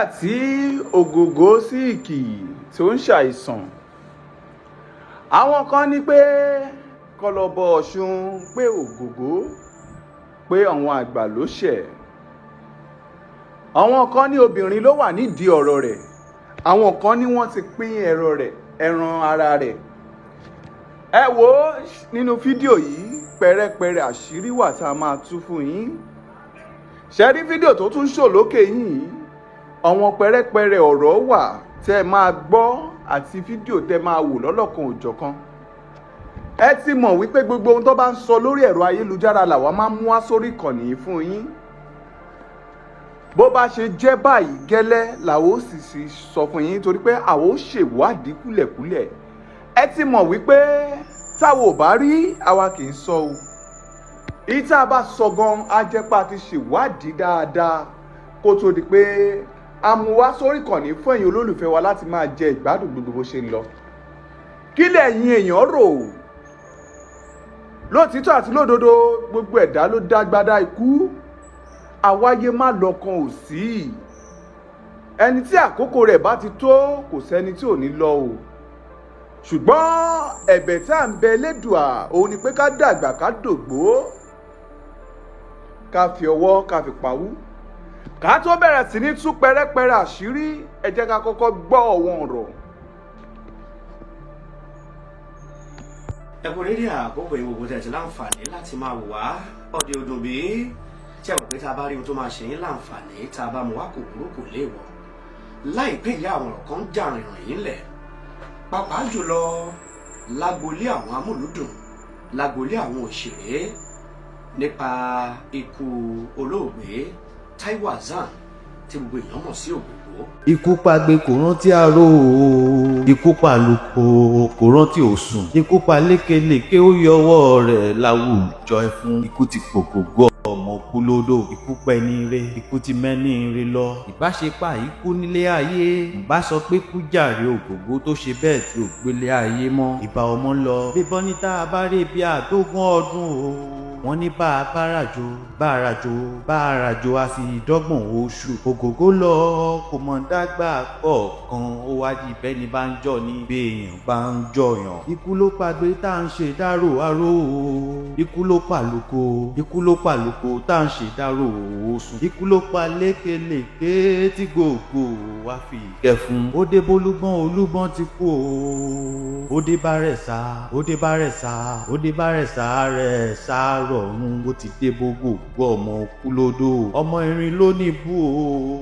nígbà tí Ògògó síìkì tó ń ṣàìsàn, àwọn kan ní pé kọlọbọ Ọ̀ṣun pé Ògògó pé àwọn àgbà ló ṣẹ̀, àwọn kan ní obìnrin ló wà nídìí ọ̀rọ̀ rẹ̀, àwọn kan ní wọ́n ti pín ẹran ara rẹ̀. Ẹ wò ó nínú fídíò yìí, pẹ̀rẹ̀pẹ̀rẹ̀ àṣírí wà tá a máa tú fún yín. Ṣé rí fídíò tó tún ṣò lókè yìí, àwọn pẹ̀rẹ̀pẹ̀rẹ̀ ọ̀rọ̀ wà tẹ́ máa gbọ́ àti fídíò tẹ́ máa wò lọ́lọ́kan òjọ̀kan. Ẹ ti mọ̀ wípé gbogbo ohun tó bá ń sọ lórí ẹ̀rọ ayélujára làwa máa ń mú wá sórí ìkànnì yìí fún yín. Bó bá ṣe jẹ́ báyìí gẹ́lẹ́ làwa ó sì sọ fún yín, torí pé àwa ó ṣèwádìí kúlẹ̀kúlẹ̀. Ẹ ti mọ̀ wípé táwa ò bá rí àwa kì í sọ o. Èyí tá a bá sọ gan á jẹ́ pé a ti ṣèwádìí dáadáa kó tó di pé a mú wá sórí ìkànnì fún ẹ̀yin olólùfẹ́ wa láti máa jẹ ìgbádùn gbogbo bó ṣe ń lọ. Kí lẹ̀yin èèyàn rò? Lótìítọ́ àti lódodo gbogbo ẹ̀dá ló dágbádá ikú, àwáyé má lọ́kàn ò sí. Ẹni tí àkókò rẹ̀ bá ti tó kò sẹ́ni tí ò ní lọ o. Ṣùgbọ́n ẹ̀bẹ̀ tá à ń bẹ Elédùà òun ni pé ká dàgbà ká dògbó, ká fi ọwọ́ ká fi pawú. Ká tó bẹ̀rẹ̀ sí ní tú pẹ̀rẹ̀pẹ̀rẹ̀ àṣírí, ẹ jẹ́ ká kọ́kọ́ gbọ́ ọ̀wọ́n ọ̀rọ̀. Ẹ kú dédé àkókò ìwòkó tẹ̀ tí láǹfààní láti máa wò wá ọdẹ odò bí tí ẹ mọ̀ pé tá a bá rí ohun tó máa ṣe yín láǹfààní tá a bá mú wá kò burú kò léèwọ̀. Láìpẹ́ ìyá àwọn ọ̀rọ̀ kan ń jà rìnrìn yín lẹ̀, pàápàá jùlọ lágbolé àwọn amúlùúdùn, lágbolé àwọn òṣèré, nípa ikú olóògbé Táíwò Hassan tí gbogbo èèyàn mọ̀ sí Ògògó. Ikú pagbe kò rántí aró o, ikú pàlùkò kò rántí òsùn, ikú pa lékelèké ó yọwọ́ rẹ̀ láwùjọ ẹfun. Ikú ti pògògó ọmọ kú lódò, ikú pẹ́ ní ire, ikú ti mẹ́ ní ire lọ. Ìbáṣepá ikú nílé ayé, ìbá sọ pé kú jàre Ògògó tó ṣe bẹ́ẹ̀ tí ò gbélé ayé mọ́. Ìbá ọmọ lọ bíbọn ní tá a bá rí bí àdógún ọdún o. Wọ́n ní bá a bá ràjò a sì dọ́gbọ̀n oṣù. Ògògó lọ kò mọ̀ dágbà kọ̀ọ̀kan, ó wá di bẹ́ẹ̀ ni bá ń jọ ní bí èèyàn bá ń jọyàn. Ikú ló pagbe tá à ń ṣe dárò aró o, ikú ló pàlùkò tá à ń ṣe dárò òsùn, ikú ló pa lékelèké tí gbogbo wa fi kẹfun. Ó dé bólúgbọ́n olúgbọ́n ti kú o, ó dé bá rẹ̀ sá rọ̀run, ó ti dé bógò gbọ́ ọmọ kú lódò. Ọmọ erin ló ní bú o,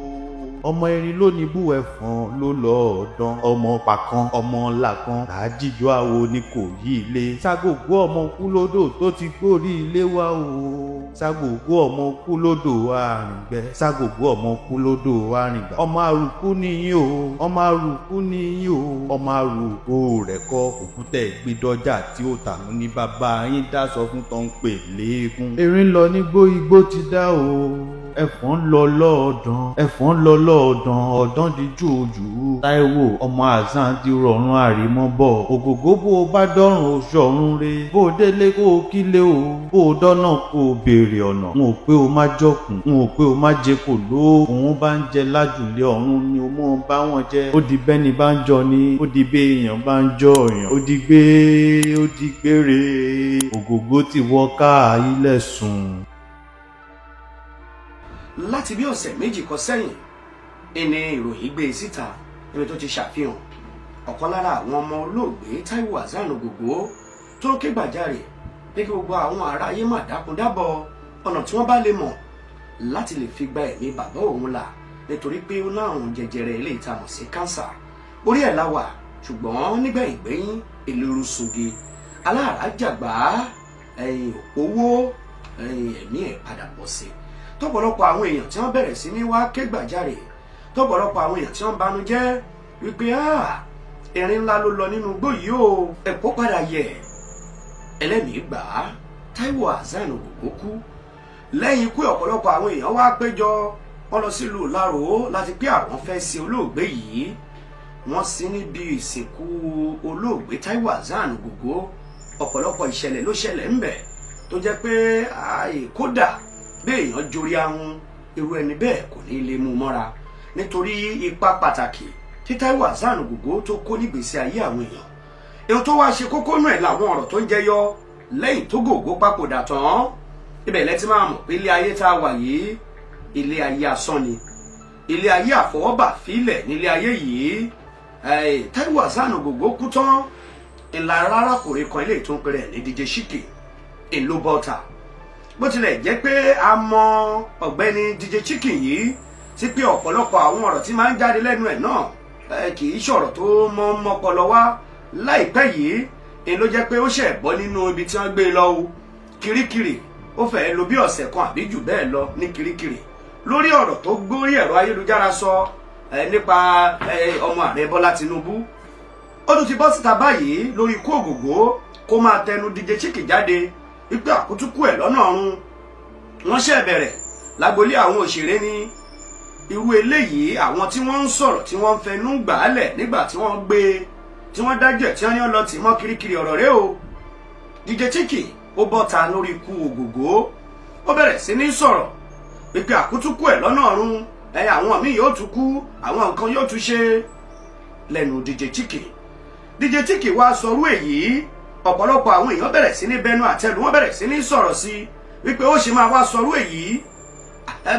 ọmọ erin ló ní bú ẹ̀fọn ló lọ ọ̀dán. Ọmọ pàkan ọmọ làkan làájíjọ àwo ni kò yí ilé. Ságògó ọmọ kú lódò tó ti gbórí ilé wa o, ságògó ọmọ kú lódò àrìngbẹ, ságògó ọmọ kú lódò àrìngbà. Ọmọ àrùkú nìyí o, ọmọ àrùkú rẹ̀ kọ́ òkúta ìgbìdọ́jà tí ó tànú ní bàbá yín dá sọ fún tó ń pè léegun. Erin lọ nígbó igbó ti dá o, ẹ̀fọn lọ lọ́ọ̀dàn, ọ̀dán di jòjò. Táíwò ọmọ Hassan ti rọ̀run àrímọ́bọ̀. Ògògó bó o bá dọ́rùn o ṣọ̀run re, bó o délé kó o kílé o, bó o dọ́nà kó o béèrè ọ̀nà. N ò pé o má jọkùn, n ò pé o má jẹ kò ló. Òun bá ń jẹ lájùlé ọ̀run ni o mọ̀ bá wọn jẹ. Ó di bẹ́ni bá ń jọ ni, ó di bí èèyàn bá ń jọ èèyàn. Ó di gbére. Ògògó ti wọ ká ilẹ̀ sùn. Láti bí ọ̀sẹ̀ méjì kan sẹ́yìn ẹni ìròyìn gbé síta níbi tó ti ṣàfihàn ọ̀kan lára àwọn ọmọ olóògbé Táíwò Hassan Ògògó tó ń ké gbàjarè pé kí gbogbo àwọn ará ayé má dákun dábọ̀ ọ̀nà tí wọ́n bá lè mọ̀ láti lè fi gba ẹ̀mí bàbá òun là, nítorí pé ó láàrùn jẹjẹrẹ ilé ìtamọ̀ sí kánsà. Orí ẹ̀ la wà, ṣùgbọ́n nígbẹ̀yìn gbẹ́yìn èlérú sunge aláàrá jàgbá owó ẹ̀mí ẹ̀ padà bọ̀ sí. Tọ́pọ̀lọpọ̀ àwọn èèyàn tí wọ́n bẹ̀rẹ̀ sí ní wá ké gbàjarè, tọ́pọ̀lọpọ̀ àwọn èèyàn tí wọ́n banújẹ́ wípé erin ńlá ló lọ nínú igbó yìí o. Ẹ̀kọ́ padà yẹ ẹlẹ́mìí gbà á, Táíwò Hassan Ògògó kú. Lẹ́yìn ikú ọ̀pọ̀lọpọ̀ àwọn èèyàn wá péjọ, wọ́n lọ sílùú Ìláró láti pé àwọn fẹ́ sin olóògbé yìí. Wọ́n sin níbi ìsìnkú olóògbé Táíwò Hassan Ògògó. Ọ̀pọ̀lọpọ̀ ìṣẹ̀lẹ̀ ló ṣẹlẹ̀ ńbẹ̀ tó jẹ́ pé kódà bí èèyàn jorí ahun irú ẹni bẹ́ẹ̀ kò ní lè mú mọ́ra. nítorí ipa pàtàkì tí Táíwò Hassan Ògògó tó kó nígbésí ayé àwọn èèyàn. Ohun tó wá ṣe kókó nù ẹ̀ làwọn ọ̀rọ̀ tó ń jẹyọ lẹ́yìn tó Ògògó papòdà tán. Ibẹ̀ lẹ ti máa mọ̀ pé ilé ayé tá a wà yìí ilé ayé asán ni, ilé ayé àfọwọ́bà fílẹ̀ nílé ayé yìí. Táíwò Hassan Ògògó kú tán ńlá arákùnrin kan ilé tó ń pèrè ní DJ Shiki ìlú bọ́tà. Bó tilẹ̀ jẹ́ pé a mọ ọ̀gbẹ́ni DJ Shiki yìí sí pé ọ̀pọ̀lọpọ̀ àwọn ọ̀rọ̀ tí máa ń jáde lẹ́nu ẹ̀ náà kì í ṣọ̀rọ̀ tó mọ́pọlọ wá. Láìpẹ́ yìí èyí ló jẹ́ pé ó ṣẹ̀ bọ́ nínú ibi tí wọ́n gbé lọ o Kirikiri. Ó fẹ́ lò bí ọ̀sẹ̀ kan àbí jù bẹ́ẹ̀ lọ ní Kirikiri lórí ọ̀rọ̀ tó gbórí ẹ̀rọ ayélujára sọ nípa ọmọ ààrẹ Bọ́lá Tinubu. Ó tún ti bọ́ síta báyìí lórí ikú Ògògó kó máa tẹnu DJ Shiki jáde wípé àkútúkú ẹ̀ lọ́nà ọ̀run. Wọ́n ṣẹ̀ bẹ̀rẹ̀ lágbolé àwọn òṣèré ní irú eléyìí. Àwọn tí wọ́n ń sọ̀rọ̀ tí wọ́n ń fẹnu gbàálẹ̀ nígbà tí wọ́n gbé tí wọ́n dájọ́ tí wọ́n ní lọ tì mọ́ Kirikiri ọ̀rọ̀ rẹ̀ o. DJ Shiki ó bọ́ta lórí ikú Ògògó. Ó bẹ̀rẹ̀ sí ní sọ̀rọ̀ wípé àkútúkú ẹ̀ lọ́nà ọ̀run, àwọn míì yóò tún kú, àwọn nǹkan yóò tún ṣe lẹ́nu DJ Shiki. DJ Shiki wá sọrú èyí, ọ̀pọ̀lọpọ̀ àwọn èèyàn bẹ̀rẹ̀ sí ní bẹnu àtẹ́lù, wọ́n bẹ̀rẹ̀ sí ní sọ̀rọ̀ sí wípé ó ṣe máa wá sọrú èyí.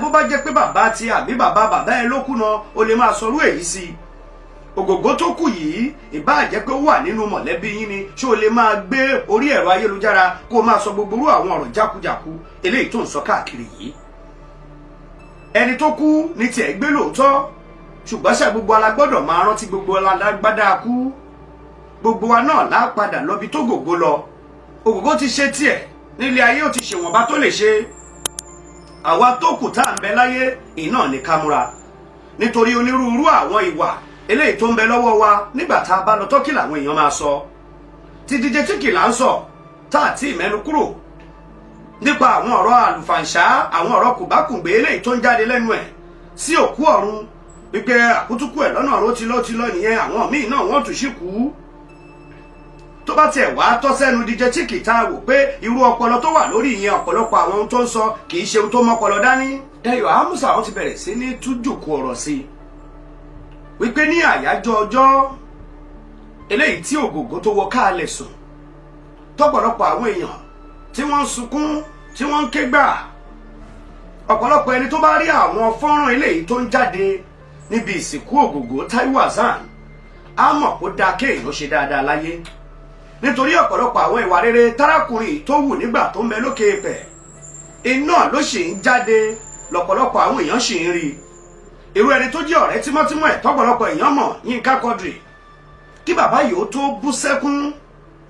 Bó bá jẹ́ pé bàbá ti àbí bàbá ẹ ló kú náà ó lè máa sọrú èyí sí. Ògògó tó kù yìí ìbá jẹ́ pé ó wà nínú mọ̀lẹ́bí yín ni ṣé o lè máa gbé orí ẹ̀rọ ayélujára kó o máa sọ gbogbo irú àwọn ọ̀rọ̀ jákujàku eléyìí tó ń sọ káàkiri yìí. Ẹni tó kú ní tiẹ̀ gbé lóòótọ́, ṣùgbọ́n ṣe gbogbo alágbọ́dọ̀ máa rántí gbogbo alágbádá kú. Gbogbo wa náà lá padà lọ bí tó Ògògó lọ. Ògògó ti ṣe tiẹ̀ nílé ayé, ó ti ṣèwọ̀nba tó lè ṣe. Àwa tó kù tá à ń bẹ láyé iná ní ká múra nítorí onírúurú àwọn ìwà eléyìí tó ń bẹ lọ́wọ́ wa nígbà tá a bá lọ tọ́kì làwọn èèyàn máa sọ. Ti DJ Shiki là ń sọ tá à tí mẹ́nu kúrò nípa àwọn ọ̀rọ̀ àlùfàǹṣá, àwọn ọ̀rọ̀ kùbákùngbé eléyìí tó ń jáde lẹ́nu ẹ̀ sí òkú ọ̀run wípé àkútúkú ẹ̀ lọ́nà ọ̀run ti lọ nìyẹn. Àwọn míì náà wọ́n tún sì kú. Tó bá tiẹ̀ wá tọ́ sẹ́nu DJ Shiki tá a wò pé irú ọpọlọ tó wà lórí ìyẹn ọ̀pọ̀lọpọ̀ àwọn ohun tó ń sọ kì í ṣe ohun tó mọ́pọlọ dání. Dayọ̀ Amusa wọ́n ti bẹ̀rẹ̀ sí ní tújùkú ọ̀rọ̀ sí wípé ní àyájọ́ ọjọ́ eléyìí tí Ògògó tó wọ káàlẹ̀ sùn, tọ́pọ̀lọpọ̀ àwọn èèyàn tí wọ́n ń sunkún tí wọ́n ń ké gbà. Ọ̀pọ̀lọpọ̀ ẹni tó bá rí àwọn fọ́nrán eléyìí tó ń jáde níbi ìsìnkú Ògògó Táíwò Hassan á mọ̀ kó dáa kéèyàn ṣe dáadáa láyé, nítorí ọ̀pọ̀lọpọ̀ àwọn ìwà rere tárákùnrin tó wù nígbà tó ń bẹ lókè èèpẹ̀ iná ló sì ń jáde, lọ́pọ̀lọpọ̀ àwọn èèyàn sì ń rí. Irú ẹni tó jẹ́ ọ̀rẹ́ tímọ́tímọ́ ẹ̀ tọ́pọ̀lọpọ̀ èèyàn mọ̀, Yínká Quadri, kí bàbá yìí ó tó bú sẹ́kún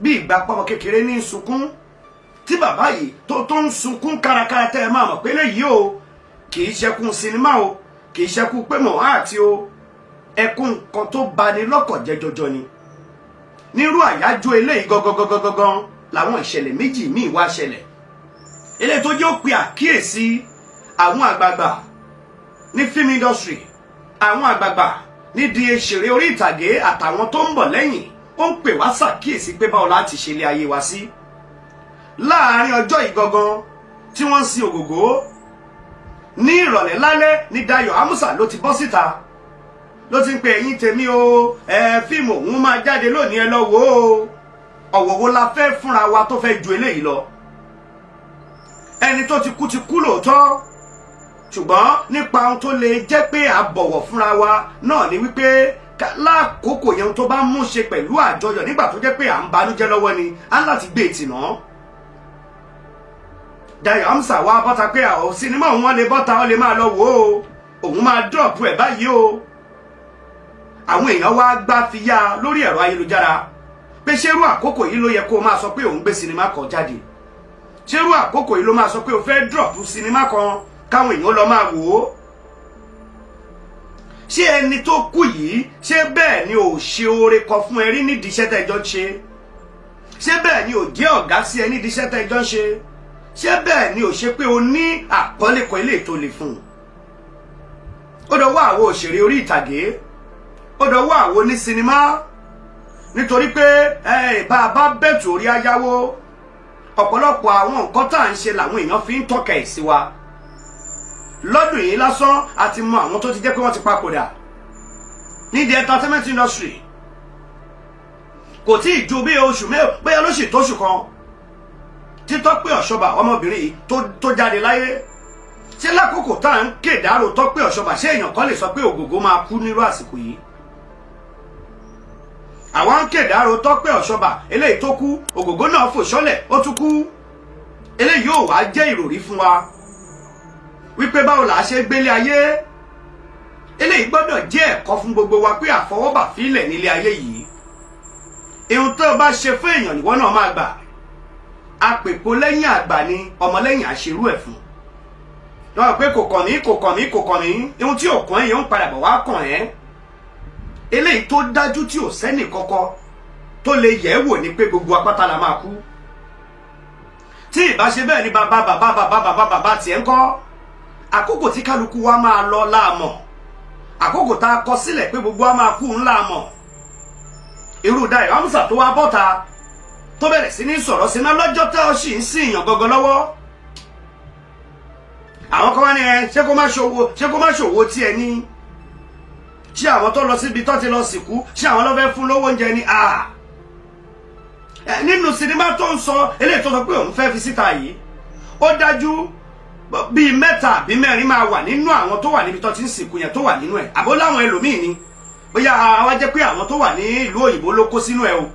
bí ìgbà pọ́mọ kékeré ní sunkún, tí bàbá yìí tó ń sunkún kárakára tẹ́ ẹ máa mọ̀ pé léyìí o kì í ṣẹkún sinimá o, kì í ṣẹkún pé mọ̀ áàtì o, ẹkún kan tó bani lọ́kàn jẹ́ jọjọ ni. Nírú àyájọ́ eléyìí gangan làwọn ìṣẹ̀lẹ̀ méjì míì wá ṣẹlẹ̀ eléyìí tó jẹ́ ó pe àkíyèsí àwọn àgbààgbà ní film industry, àwọn àgbààgbà nídìí òṣèré orí ìtàgé àtàwọn tó ń bọ̀ lẹ́yìn. Ó ń pè wá ṣàkíyèsí pé báwo láti ṣe ilé ayé wa sí. Láàárín ọjọ́ ìgangan tí wọ́n ń sin Ògògó ní ìrọ̀lẹ́ lálẹ́ ní Dayọ̀ Amusa ló ti bọ́ síta ló ti ń pe ẹ̀yin tèmi o, fíìmù òun máa jáde lónìí, ẹ lọ wò ó. Ọ̀wọ̀ wo la fẹ́ fúnra wa tó fẹ́ ju eléyìí lọ? Ẹni tó ti kú lóòótọ́, ṣùgbọ́n nípa ohun tó lè jẹ́ pé a bọ̀wọ̀ fúnra wa náà ni wípé lákòókò yẹn tó bá mú ṣe pẹ̀lú àjọyọ̀ nígbà tó jẹ́ pé à ń banújẹ́ lọ́wọ́ ni á ń láti gbé ìtìná. Dayọ̀ Amusa wá bọ́ta pé àwọn sinimá òun wọn lè bọ́ta, ó lè máa lọ wò ó, òun máa dọ́ọ̀pù ẹ̀ báyìí o. Àwọn èèyàn wá gbá fi yá lórí ẹ̀rọ ayélujára pé ṣerú àkókò yìí ló yẹ kó máa sọ pé òun gbé sinimá kan jáde, ṣerú àkókò yìí ló máa sọ pé ó fẹ́ dọ́ọ̀pù sinimá kan káwọn èèyàn lọ máa wò ó. Ṣé ẹni tó kú yìí ṣé bẹ́ẹ̀ ni ò ṣe oore kan fún ẹ rí nídìí iṣẹ́ tẹ́jọ́ ń ṣe? Ṣé bẹ́ẹ̀ ni ò jẹ́ ọ̀gá sí ẹ nídìí iṣẹ́ tẹ́jọ́ ń ṣe? Ṣé bẹ́ẹ̀ ni ò ṣe pé o ní àpọ́nlé kan ilé tó lè fún un? Ó dọwọ́ àwọn òṣèré orí ìtàgé, ó dọwọ́ àwọn oní sinimá, nítorí pé bá a bá bẹ̀tù orí ayáwó, ọ̀pọ̀lọpọ̀ àwọn nǹkan tá à ń ṣe làwọn èèyàn fi ń tọ́ka ẹ̀ sí wa. lọ́dún yìí lásán àti mọ àwọn tó ti jẹ́ pé wọ́n ti papòdà ní the entertainment industry. Kò tí ì ju bí oṣù bóyá ló sì tóṣù kan tí Tọ́pẹ́ Ọ̀ṣọ́bà ọmọbìnrin yìí tó jáde láyé. Ṣé lákòókò tá à ń kédàárò Tọ́pẹ́ Ọ̀ṣọ́bà ṣé èèyàn kan lè sọ pé Ògògó máa kú nírú àsìkò yìí? Àwọn ń kédàárò Tọ́pẹ́ Ọ̀ṣọ́bà eléyìí tó kú, Ògògó náà fò ṣọ́lẹ̀ ó tún kú. Eléyìí yóò wá jẹ́ ìròrí fún wa wípé báwo là á ṣe gbélé ayé. Eléyìí gbọ́dọ̀ jẹ́ ẹ̀kọ́ fún gbogbo wa pé àfọwọ́bà fílẹ̀ nílé ayé yìí. Ihun tó bá ṣe fún èèyàn ìwọ náà máa gbà. Apèpo lẹ́yìn àgbà ni ọmọlẹ́yìn àṣerú ẹ̀ fún. Lọ́wọ́ pé kò kàn mí ihun tí ò kàn ẹ́ yóò ń padà bọ̀ wá kàn ẹ́. Eléyìí tó dájú tí ò sẹ́nì kọ́kọ́ tó lè yẹ̀ wò ni pé gbogbo apáta la máa kú. Tí ìbá ṣe bẹ́ẹ̀ ni bàbá tiẹ̀ ń kọ́. Àkókò tí kálukú wa máa lọ láàmọ̀. Àkókò tá a kọ sílẹ̀ pé gbogbo wa máa kú ńlá mọ̀. Irú Dayọ̀ Amusa tó wá bọ́ta tó bẹ̀rẹ̀ sí ní sọ̀rọ̀ sí náà lọ́jọ́ tá ó sì ń sìn yàn gangan lọ́wọ́. Àwọn kan wá ní ṣé kó má ṣòwò tí ẹ ní. Ṣé àwọn tó lọ síbi tó ti lọ sìnkú ṣé àwọn ló fẹ́ fún lówó oúnjẹ ni? Nínú sinimá tó ń sọ eléyìí tó sọ pé òun fẹ́ fi síta yìí, ó dájú bíi 3 àbí 4 máa wà nínú àwọn tó wà níbi tó ti ń sìnkú yẹn tó wà nínú ẹ̀. Àbó láwọn ẹlòmíì ni bóyá àwa jẹ́ pé àwọn tó wà ní ìlú òyìnbó ló kó sínú ẹ̀ o.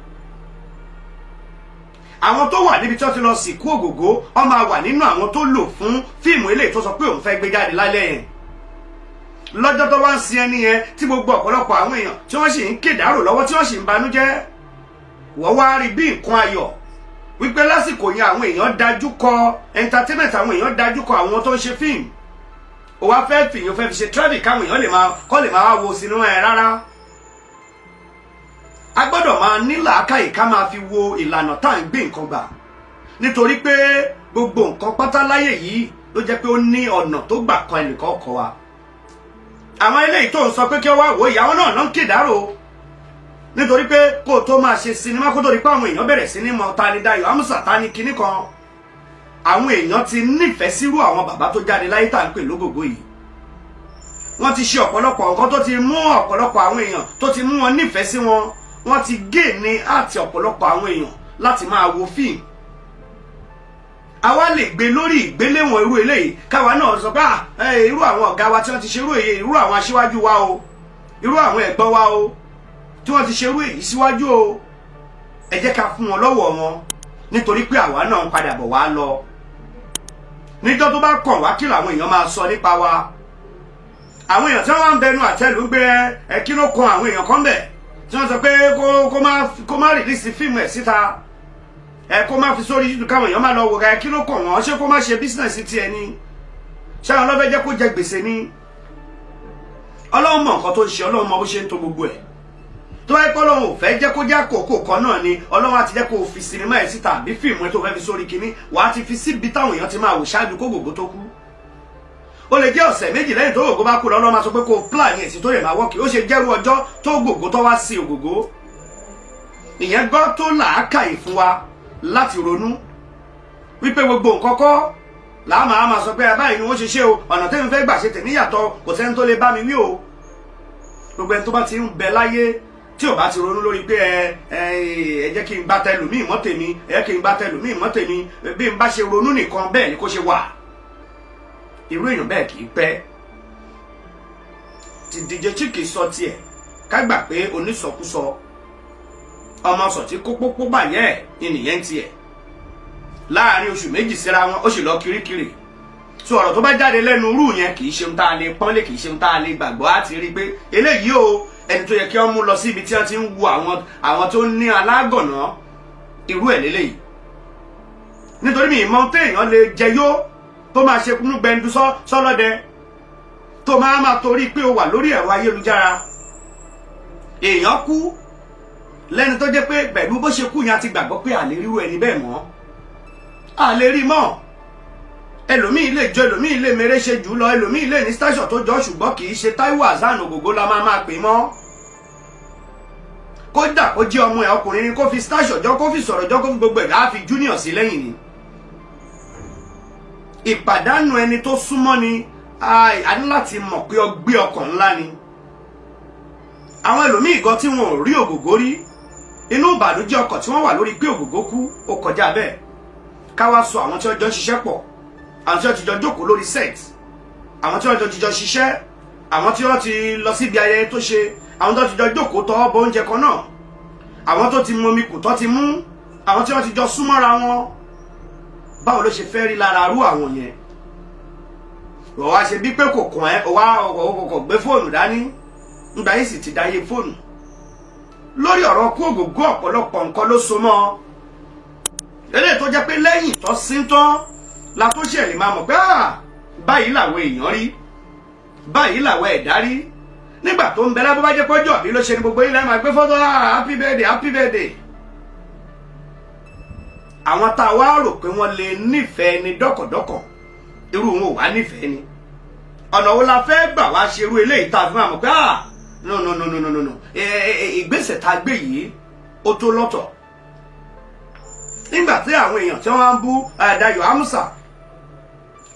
Àwọn tó wà níbi tó ti lọ sìnkú Ògògó ó máa wà nínú àwọn tó lò fún fíìmù eléyìí tó sọ pé òun fẹ́ gbé jáde lálẹ́ yẹn. Lọ́jọ́ tó wá ń sin ẹni yẹn tí gbogbo ọ̀pọ̀lọpọ̀ àwọn èèyàn tí wọ́n sì ń kédàárò lọ́wọ́ tí wọ́n sì ń banújẹ́. Wọ́n wá rí bí nǹkan ayọ̀ wípé lásìkò yẹn àwọn èèyàn dájú kọ entertainment, àwọn èèyàn dájú kọ àwọn tó ń ṣe fíìmù. Ó wá fẹ́ fìyàn fẹ́ fi ṣe traffic káwọn èèyàn lè máa wo sinimá ẹ̀ rárá. A gbọ́dọ̀ máa ní làákàyè ká máa fi wo ìlànà tá à ń gbé nǹkan gbà. Nítorí pé gbogbo nǹkan pátá láyé yìí ló jẹ́ pé ó ní ọ̀nà tó gbà kan ẹnìkan ọkọ̀ wa. Àwọn eléyìí tó ń sọ pé kí ó wá wò ìyàwó náà ló ń kédàárò. Nítorí pé kó tó máa ṣe sinimá kó tó rí pé àwọn èèyàn bẹ̀rẹ̀ sí ní mọ ta ni Dayọ̀ Amusa ta ni kinní kan. Àwọn èèyàn ti nífẹ̀ẹ́ sírú àwọn bàbá tó jáde láyé tá à ń pè lógògó yìí. Wọ́n ti ṣe ọ̀pọ̀lọpọ̀ nǹkan tó ti mú ọ̀pọ̀lọpọ̀ àwọn èèyàn tó ti mú wọn nífẹ̀ẹ́ sí wọn. Wọ́n ti gé ní àti ọ̀pọ̀lọpọ̀ àwọn èèyàn láti máa wo fíìmù. Àwa lè gbé lórí ìgbéléwọ̀n irú eléyìí káwa náà sọ pé irú àwọn ọ̀gá wa tí wọ́n ti ṣe irú àwọn aṣíwájú wa o, irú àwọn ẹ̀gbọ́n wa o tí wọ́n ti ṣerú èyí síwájú o, ẹ jẹ́ ká fún wọn lọ́wọ́ wọn nítorí pé àwa náà ń padà bọ̀ wá lọ. Níjọ́ tó bá kàn wá kí làwọn èèyàn máa sọ nípa wa. Àwọn èèyàn tí wọ́n ń bẹnu àtẹ́lù gbé kí ló kan àwọn èèyàn kan bẹ̀ tí wọ́n sọ pé kó má rìlíìsì fíìmù ẹ̀ síta, kó má fi sórí YouTube káwọn èèyàn má lọ wò kí ló kàn wọ́n, ṣé kó má ṣe bísínẹ̀sì tiẹ̀ ni, ṣé àwọn ọlọ́fẹ́ jẹ́ kó jẹ gbèsè ni. Ọlọ́run mọ nǹkan tó ń ṣe, Ọlọ́run mọ bó ṣe ń to gbogbo ẹ̀. Tó bá yẹ pé Ọlọ́run ò fẹ́ jẹ́ kó jẹ́ àkókò kan náà ni Ọlọ́run á ti jẹ́ kó fi sinimá ẹ̀ síta àbí fíìmù ẹ̀ tó fẹ́ fi sórí kinní wàá ti fi síbi táwọn èèyàn ti máa wò ṣáájú kó Ògògó tó kú. Ó lè jẹ́ ọ̀sẹ̀ méjì lẹ́yìn tó Ògògó bá kú lọ́lọ́ máa sọ pé kó plan yẹn sí tó lè máa wọ́ọ̀kì. Ó ṣe jẹ́rú ọjọ́ tó Ògògó tó wá sí Ògògó. Ìyẹn gbọ́ tó làákàyè fún wa láti ronú wípé gbogbo nǹkan kọ́ làá máa sọ pé báyìí ni wọ́n ṣe ṣe o, ọ̀nà tẹ́mi fẹ́ gbà ṣe tèmi yàtọ̀, kò sẹ́ni tó lè bá mi wí o. Gbogbo ẹni tó bá ti ń bẹ láyé tí ò bá ti ronú lórí pé ẹ jẹ́ kí n bá tẹlòmíì mọ́ tèmi, ẹ jẹ́ kí n bá tẹlòmíì mọ́ tèmi, bí n bá ṣe ronú nìkan bẹ́ẹ̀ ni kó ṣe wà. Irú èèyàn bẹ́ẹ̀ kì í pẹ́. Ti DJ Chike sọ tiẹ̀ ká gbà pé onísọkúsọ ọmọ sọ tí kó pópó bàyẹ́ ìnìyẹn tiẹ̀. Láàárín oṣù méjì síra wọn ó sì lọ kirikiri. So ọ̀rọ̀ tó bá jáde lẹ́nu irú yẹn kì í ṣe ohun tá a lè pọ́nlé, kì í ṣe ohun tá a lè gbàgbọ́ á ti rí pé eléyìí o ẹni tó yẹ kí wọ́n mú lọ sí ibi tí wọ́n ti ń wo àwọn tó ní alágọ̀nà irú ẹ̀ lélẹ́yìí. Nítorí mi ìmọ̀ téèyàn lè jẹyó tó máa ṣe kúnú gbẹndu sọ́lọ́dẹ tó máa torí pé o wà lórí ẹ̀rọ ayélujára. Èèyàn kú lẹ́ni tó jẹ́ pé pẹ̀lú bó ṣe kú yẹn a ti gbàgbọ́ pé àlè ríru ẹni bẹ́ẹ̀ mọ́, àlè rí mọ́. Ẹlòmíì lè jọ, ẹlòmíì lè mèrè ṣe jù lọ, ẹlòmíì lè ní station tó jọ ṣùgbọ́n kì í ṣe Táíwò Hassan Ògògó la máa pè mọ́. Kódà kó jẹ́ ọmọ ẹ̀ ọkùnrin ni kó fi station jọ, kó fi sọ̀rọ̀ jọ, kó fi gbogbo ẹ̀ á fi junior sí lẹ́yìn ni. Ìpàdánù ẹni tó súnmọ́ ni a ní láti mọ̀ pé ọgbẹ́ ọkàn ńlá ni. Àwọn ẹlòmíì gan tí wọn ò rí Ògògó rí, inú ìbànújẹ́ ọkàn tí wọ́n wà lórí pé Ògògó kú ó kọjá bẹ́ẹ̀. Ká wá sọ àwọn tí wọ́n jọ ń ṣiṣẹ́ pọ̀, àwọn tí wọ́n ti jọ jókòó lórí set, àwọn tí wọ́n ti jọ ṣiṣẹ́, àwọn tí wọ́n ti lọ síbi ayẹyẹ tó ṣe, àwọn tó ti jọ jókòó tọwọ́ bọ oúnjẹ kan náà, àwọn tó ti momi kù tó ti mú, àwọn tí wọ́n ti jọ súnmọ́ra wọn. Báwo ló ṣe fẹ́ rí lára arú àwọn yẹn? Ó wá ṣe bí pé kò kàn ẹ́, ó wá kò gbé fóònù dání, nígbà yìí sì ti dáyé fóònù. Lórí ọ̀rọ̀ kú Ògògó ọ̀pọ̀lọpọ̀ nǹkan ló so mọ́. Eléyìí tó jẹ́ pé lẹ́yìn tó sín tán la tó ṣe lè máa mọ̀ pé báyìí làwọn èèyàn rí, báyìí làwọn ẹ̀dá rí. Nígbà tó ń bẹ lábọ́ bá jẹ́ pọ́jọ́ bí ló ṣe ní gbogbo ilẹ̀ máa gbé fọ́tò happy birthday happy birthday. Àwọn tá a wá rò pé wọ́n lè nífẹ̀ẹ́ ni dọ́kọ̀dọ́kọ̀, irú wọn ò wá nífẹ̀ẹ́ ni. Ọ̀nà wo la fẹ́ gbà wá ṣe irú eléyìí tá a fi máa mọ̀ pé no ìgbésẹ̀ tá a gbé yìí ó tó lọ́tọ̀. Nígbà tí àwọn èèyàn tí wọ́n ń bú Dayọ̀ Amusa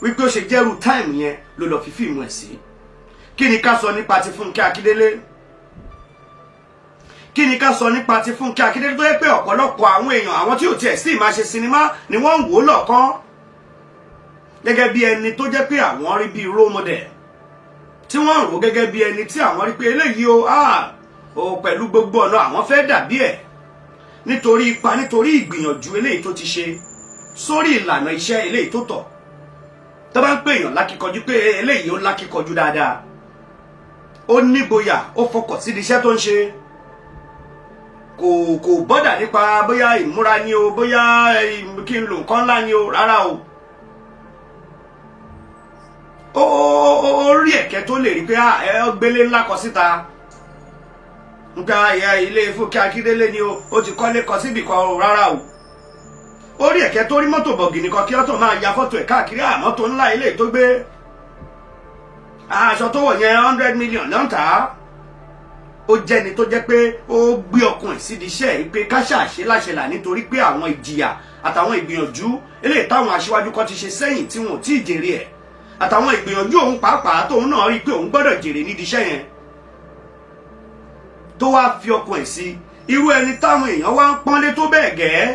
wípé ó ṣe jẹ́rú táìmù yẹn ló lọ fi fíìmù ẹ̀ sí. Kí ni ká sọ nípa ti Fúnkẹ́ Akíndélé? Kí ni ká sọ nípa ti Fúnkẹ́ Akíndélé tó yẹ pé ọ̀pọ̀lọpọ̀ àwọn èèyàn, àwọn tí ò tiẹ̀ sí máa ṣe sinimá ni wọ́n ń wò ó lọ́kàn gẹ́gẹ́ bí ẹni tó jẹ́ pé àwọn rí bí role model, tí wọ́n ń rò gẹ́gẹ́ bí ẹni tí àwọn rí pé eléyìí o pẹ̀lú gbogbo ọ̀nà àwọn fẹ́ dàbí ẹ̀ nítorí ipa, nítorí ìgbìyànjú eléyìí tó ti ṣe sórí ìlànà iṣẹ́ eléyìí tó tọ́. Tó bá ń pè èèyàn lákíkanjú pé eléyìí ó lákíkanjú dáadáa, ó nígboyà, ó fọkàn sí iṣẹ́ tó ń ṣe, kò bọ́dà nípa bóyá ìmúra ni o, bóyá kí n lò nǹkan ńlá ni o, rárá o. Ó rí ẹ̀kẹ́ tó lè rí pé gbélé ńlá kan síta nípa ilé Fúnkẹ́ Akíndélé ni o, ó ti kọ́lé kan síbì kan, rárá o. Ó rí ẹ̀kẹ́ tó rí mọ́tò bọ̀gìnì kan kí ọ́tọ̀ máa ya fọ́tò ẹ̀ káàkiri, mọ́tò ńlá ilé tó gbé, aṣọ tó wọ̀ yẹn 100 million náà tà á. Ó jẹ́ni tó jẹ́ pé ó gbé ọkùnrin sídi iṣẹ́ yìí pé ká ṣàṣe láṣẹlà nítorí pé àwọn ìjìyà àtàwọn ìgbìyànjú eléyìí táwọn aṣíwájú kan ti ṣe sẹ́yìn tí wọn ò tí ì jèrè ẹ̀, àtàwọn ìgbìyànjú òun pàápàá tóun náà rí pé òun gbọ́dọ̀ jèrè nídìí iṣẹ́ yẹn, tó wá fi ọkùnrin sí. Irú ẹni táwọn èèyàn wá ń pọ́nlé tó bẹ́ẹ̀ gẹ́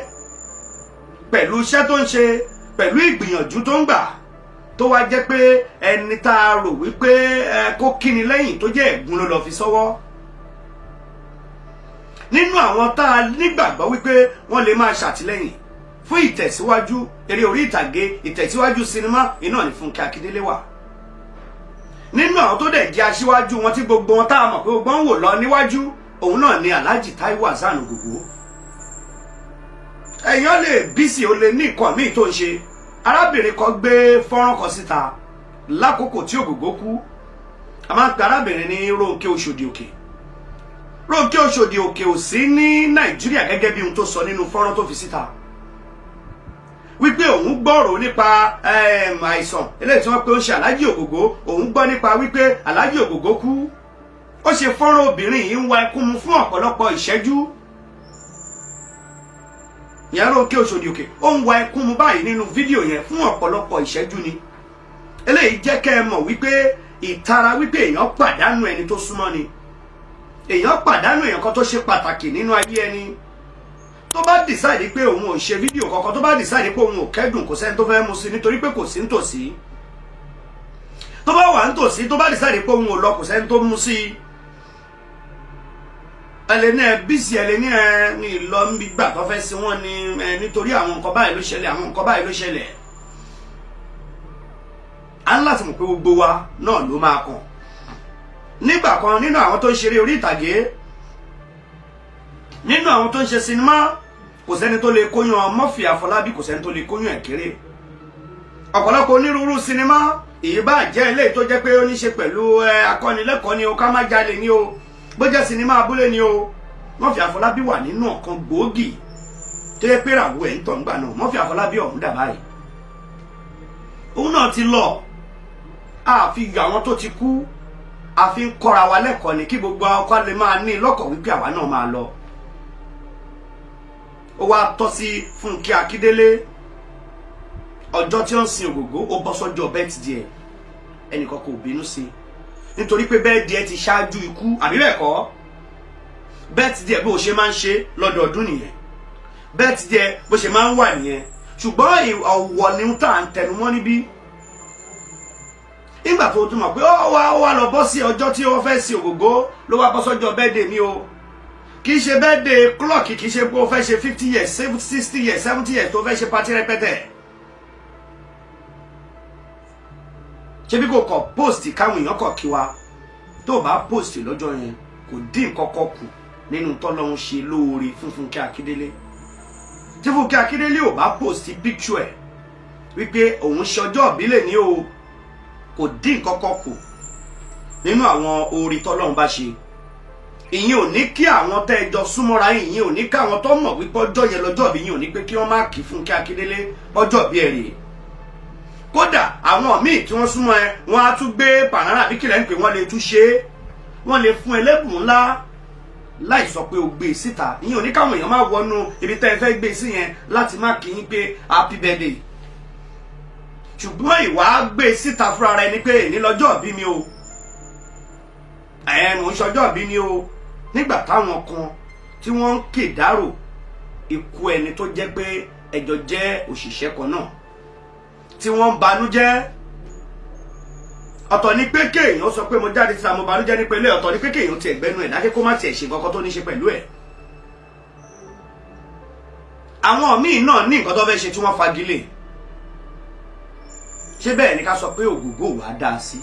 pẹ̀lú iṣẹ́ tó ń ṣe, pẹ̀lú ìgbìyànjú tó ń gbà, tó wá jẹ́ pé ẹni tá a rò wípé kó kíni lẹ́yìn tó jẹ́ ẹ̀gún ló lọ fi sọ́wọ́. Nínú àwọn tá a nígbàgbọ́ wípé wọ́n lè máa ṣàtìlẹ́yìn fún ìtẹ̀síwájú eré orí ìtàgé, ìtẹ̀síwájú sinimá, iná ní Fúnkẹ́ Akíndélé wà. Nínú àwọn tó dẹ̀ jẹ́ aṣíwájú wọn tí gbogbo wọn tá a mọ̀ pé gbogbo wọn wò lọ níwájú, òun náà ni Alhaji Taiwo Hassan Ògògó. Èèyàn lè bísí, ó lè ní nǹkan míì tó ń ṣe. Arábìnrin kan gbé fọ́nrán kan síta lákòókò tí Ògògó kú. A máa ń pe arábìnrin ní Rónkẹ́ Oṣòdì Òkè. Rónkẹ́ Oṣòdì Òkè ò sí ní Nàìjíríà gẹ́gẹ́ bí ohun tó sọ nínú fọ́nrán tó fi síta, wípé òun gbọ́rò nípa àìsàn eléyìí tí wọ́n pé ó ń ṣe Alhaji Ògògó, òun gbọ́ nípa wípé Alhaji Ògògó kú. Ó ṣe fọ́nrán obìnrin yìí ń wa ẹkún mu fún ọ̀pọ̀lọpọ̀ ìṣẹ́jú. Ìyẹn Rónkẹ́ Oṣòdì Òkè ó ń wa ẹkún mu báyìí nínú fídíò yẹn fún ọ̀pọ̀lọpọ̀ ìṣẹ́jú ni. Eléyìí jẹ́ kẹ́ ẹ mọ̀ wípé ìtara wípé èèyàn pàdánù ẹni tó súnmọ́ ni, èèyàn pàdánù èèyàn kan tó ṣe pàtàkì nínú ayé ẹni. Tó bá decide pé òun ò ṣe fídíò kankan, tó bá decide pé òun ò kẹ́dùn, kò sẹ́ni tó fẹ́ mú sí nítorí pé kò sí nítòsí. Tó bá wà nítòsí, tó bá decide pé òun ò lọ, kò sẹ́ni tó mú sí. Ẹlẹ́ni bísí, ẹlẹ́ni ní ìlọ nígbà tó fẹ́ sí wọn ni nítorí àwọn nǹkan báyìí ló ṣẹlẹ̀, àwọn nǹkan báyìí ló ṣẹlẹ̀. A ń láti mọ̀ pé gbogbo wa náà ló máa kàn. Nígbà kan nínú àwọn tó ń ṣeré orí ìtàgé, nínú àwọn tó ń ṣe sinimá, kò sẹ́ni tó lè kóyún Murphy Àfọlábí, kò sẹ́ni tó lè kóyún Ẹ̀kéré. Ọ̀pọ̀lọpọ̀ onírúurú sinimá, èyí bá jẹ́ eléyìí tó jẹ́ pé ó ní ṣe pẹ̀lú akọ́nilẹ́kọ̀ọ́ ni o, ká má jalè ni o, bó jẹ́ sinimá abúlé ni o, Murphy Àfọlábí wà nínú ọ̀kan gbòógì tó yẹ pé ràwọ̀ ẹ̀ ń tọ̀ ń gbà náà. Murphy Àfọlábí ọ̀hún dà báyìí, òun náà ti lọ. Àfi àwọn tó ti kú, àfi ń kọ́ra wa lẹ́kọ̀ọ́ ni kí gbogbo ọkọ lè máa ní lọ́kàn wípé àwa náà máa lọ. Ó wá tọ́ sí Fúnkẹ́ Akíndélé, ọjọ́ tí ó ń sin Ògògó ó bọ́ sọ́jọ́ birthday ẹ̀. ẹnìkan kò bínú sí nítorí pé birthday ẹ ti ṣáájú ikú àbí bẹ́ẹ̀ kọ́ birthday bó ṣe máa ń ṣe lọ́dọọdún nìyẹn birthday bó ṣe máa ń wà nìyẹn ṣùgbọ́n ọ̀wọ̀ ni tá à ń tẹnumọ́ níbí nígbà tó tún mọ̀ pé ó wá lọ bọ́ sí ọjọ́ tí ó fẹ́ sí ògógó ló wá bọ́ sọ́jọ́ birthday mi o kì í ṣe birthday clock kì í ṣe pé ó fẹ́ ṣe 50 years 60 years 70 years tó fẹ́ ṣe party rẹpẹtẹ ṣé bí kò kọ post káwọn èèyàn kọ kí wa tó bá post lọ́jọ́ yẹn kò dín kọ́kọ́ kù nínú tọ́lọ́hún ṣe lóore fún Fúnkẹ́ Akíndélé tí Fúnkẹ́ Akíndélé ò bá post picture ẹ̀ wípé òun ṣọjọ́ ìbílẹ̀ ní o kò dín kọ́kọ́ kù nínú àwọn oore tọ́lọ́hún bá ṣe ìyẹn ò ní kí àwọn tẹ́ ẹjọ́ súnmọ́ra ìyẹn ò ní kí àwọn tó mọ̀ wípé ọjọ́ yẹn lọ́jọ́ ìbí yẹn ò ní pé kí wọ́n má kí Fúnkẹ́ Akíndélé ọjọ́ ìbí ẹ̀ rèé kódà àwọn míì tí wọ́n súnmọ́ ẹ wọ́n á tún gbé pàrọ̀ àbí kílẹ̀ ń pè wọ́n lè tún ṣe é wọ́n lè fún ẹlẹ́bùn ńlá láì sọ pé o gbé síta ìyẹn ò ní káwọn èèyàn má wọnú ibi tẹ́ ẹ fẹ́ gbé sí yẹn láti má kí yín pé happy birthday ṣùgbọ́n ìwà gbé síta fúnra rẹ ni pé ní lọ́jọ́ ìbí mi o mò ń ṣọjọ́ ìbí ni o nígbà táwọn kan tí wọ́n ń kèdárò ikú ẹni tó jẹ́ pé ẹjọ́ jẹ́ òṣìṣẹ́ kan náà tí wọ́n ń banújẹ́ ọ̀tọ̀ ni pé kéèyàn sọ pé mo jáde síta mo banújẹ́ ní pẹ̀lú ọ̀tọ̀ ni pé kéèyàn tiẹ̀ gbẹ́nu ẹ̀ dákẹ́ kó má tiẹ̀ ṣe kankan tó ní ṣe pẹ̀lú ẹ̀ àwọn míì náà ní nǹkan tó fẹ́ ṣe tí wọ́n fagilé ṣé bẹ́ẹ̀ ni ká sọ pé Ògògó wàá dá sí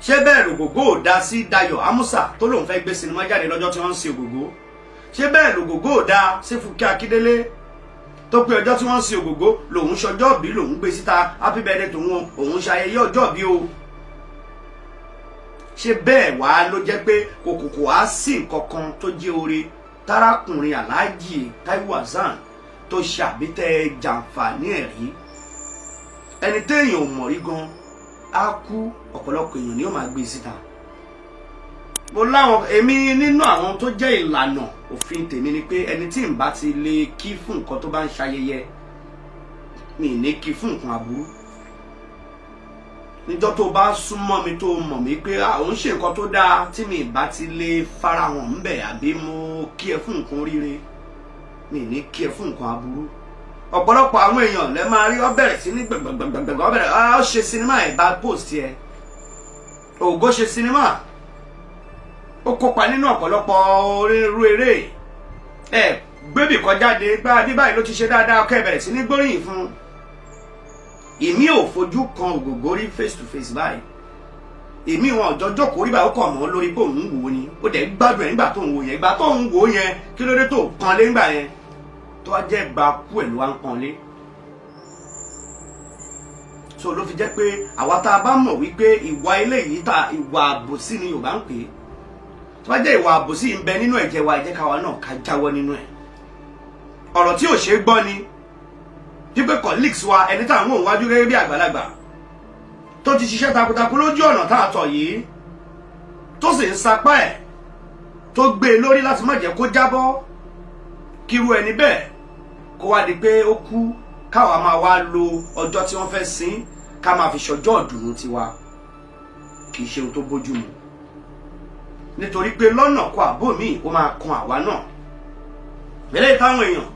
ṣé bẹ́ẹ̀ l'Ògògó ò dá sí Dayọ̀ Amusa tó lòun fẹ́ gbé sinimá jáde lọ́jọ́ tí wọ́n ń sin Ògògó ṣé bẹ́ẹ̀ l'Ògògó ò dá sí Fúnkẹ́ Akíndélé tó pé ọjọ́ tí wọ́n ń sin Ògògó lòun ṣọjọ́ bí lòun gbé síta happy birthday tòun òun ṣayẹyẹ ọjọ́ bí o ṣé bẹ́ẹ̀ wá ló jẹ́ pé kòkòkò á sí nǹkan kan tó jẹ́ oore tárákùnrin Alhaji Taiwo Hassan tó ṣàbítẹ́ jàǹfààní ẹ̀rí ẹni téèyàn ò mọ̀ rí gan á kú ọ̀pọ̀lọpọ̀ èèyàn ni ó máa gbé síta mo láwọn èmi nínú àwọn tó jẹ́ ìlànà òfin tèmi ni pé ẹni tí n bá ti lè kí fún nǹkan tó bá ń ṣayẹyẹ mi ní kí fún nǹkan aburú níjọ́ tó bá súnmọ́ mi tó mọ̀ mí pé òun ṣe nǹkan tó dáa tí mi bá ti lè farahàn ńbẹ̀ àbí mo kí ẹ fún nǹkan oríire mi ní kí ẹ fún nǹkan aburú ọ̀pọ̀lọpọ̀ àwọn èèyàn lẹ máa rí ọ bẹ̀rẹ̀ sí ní gbẹ̀gbẹ̀gbẹ̀gbẹ̀ ọ bẹ̀rẹ̀ ọ ṣe sinimá ẹ̀ bá post ẹ Ògo ṣe sinimá ó kópa nínú ọ̀pọ̀lọpọ̀ onírúurú eré gbébì kọjáde gbá bí báyìí ló ti ṣe dáadáa ọkẹ́ bẹ̀rẹ̀ sí ní gbóríyìn fún èmi ò fojú kan Ògògó rí face to face báyìí èmi wọn ọjọ́ jókòó rí báyìí ó kọ̀ mọ́ lórí pé òun wò ó ni ó dẹ̀ gbádùn ẹ̀ nígbà tó ń wò yẹn ìgbà tó ń wò ó yẹn kí ló dé tó kan lé ńgbà yẹn tó wá jẹ́ gba kú ẹ̀ ló wá ń kan lé so ló fi jẹ́ pé àwa tá a bá mọ̀ wípé ìwà eléyìí ta ìwà àbòsí ni Yorùbá ń pè é tó bá jẹ́ ìwà àbòsí ń bẹ nínú ẹ̀jẹ̀ wa ẹ̀jẹ̀ káwa náà ká jáwọ́ nínú ẹ̀ ọ̀rọ̀ tí ò ṣe é gbọ́ ni wípé colleagues wa ẹni tá à ń wò wájú gẹ́gẹ́ bí àgbàlagbà tó ti ṣiṣẹ́ takuntakun lójú ọ̀nà tá a tọ̀ yìí tó sì ń sapá ẹ̀ tó gbé e lórí láti má jẹ́ kó jábọ́ kíru ẹni bẹ́ẹ̀ kó wá di pé ó kú káwa máa wá lo ọjọ́ tí wọ́n fẹ́ sin ká máa fi ṣọjọ́ ìdùnnú tiwa kì í ṣe ohun tó bójú mu nítorí pé lọ́nà kó àbó míì ó máa kan àwa náà eléyìí táwọn èèyàn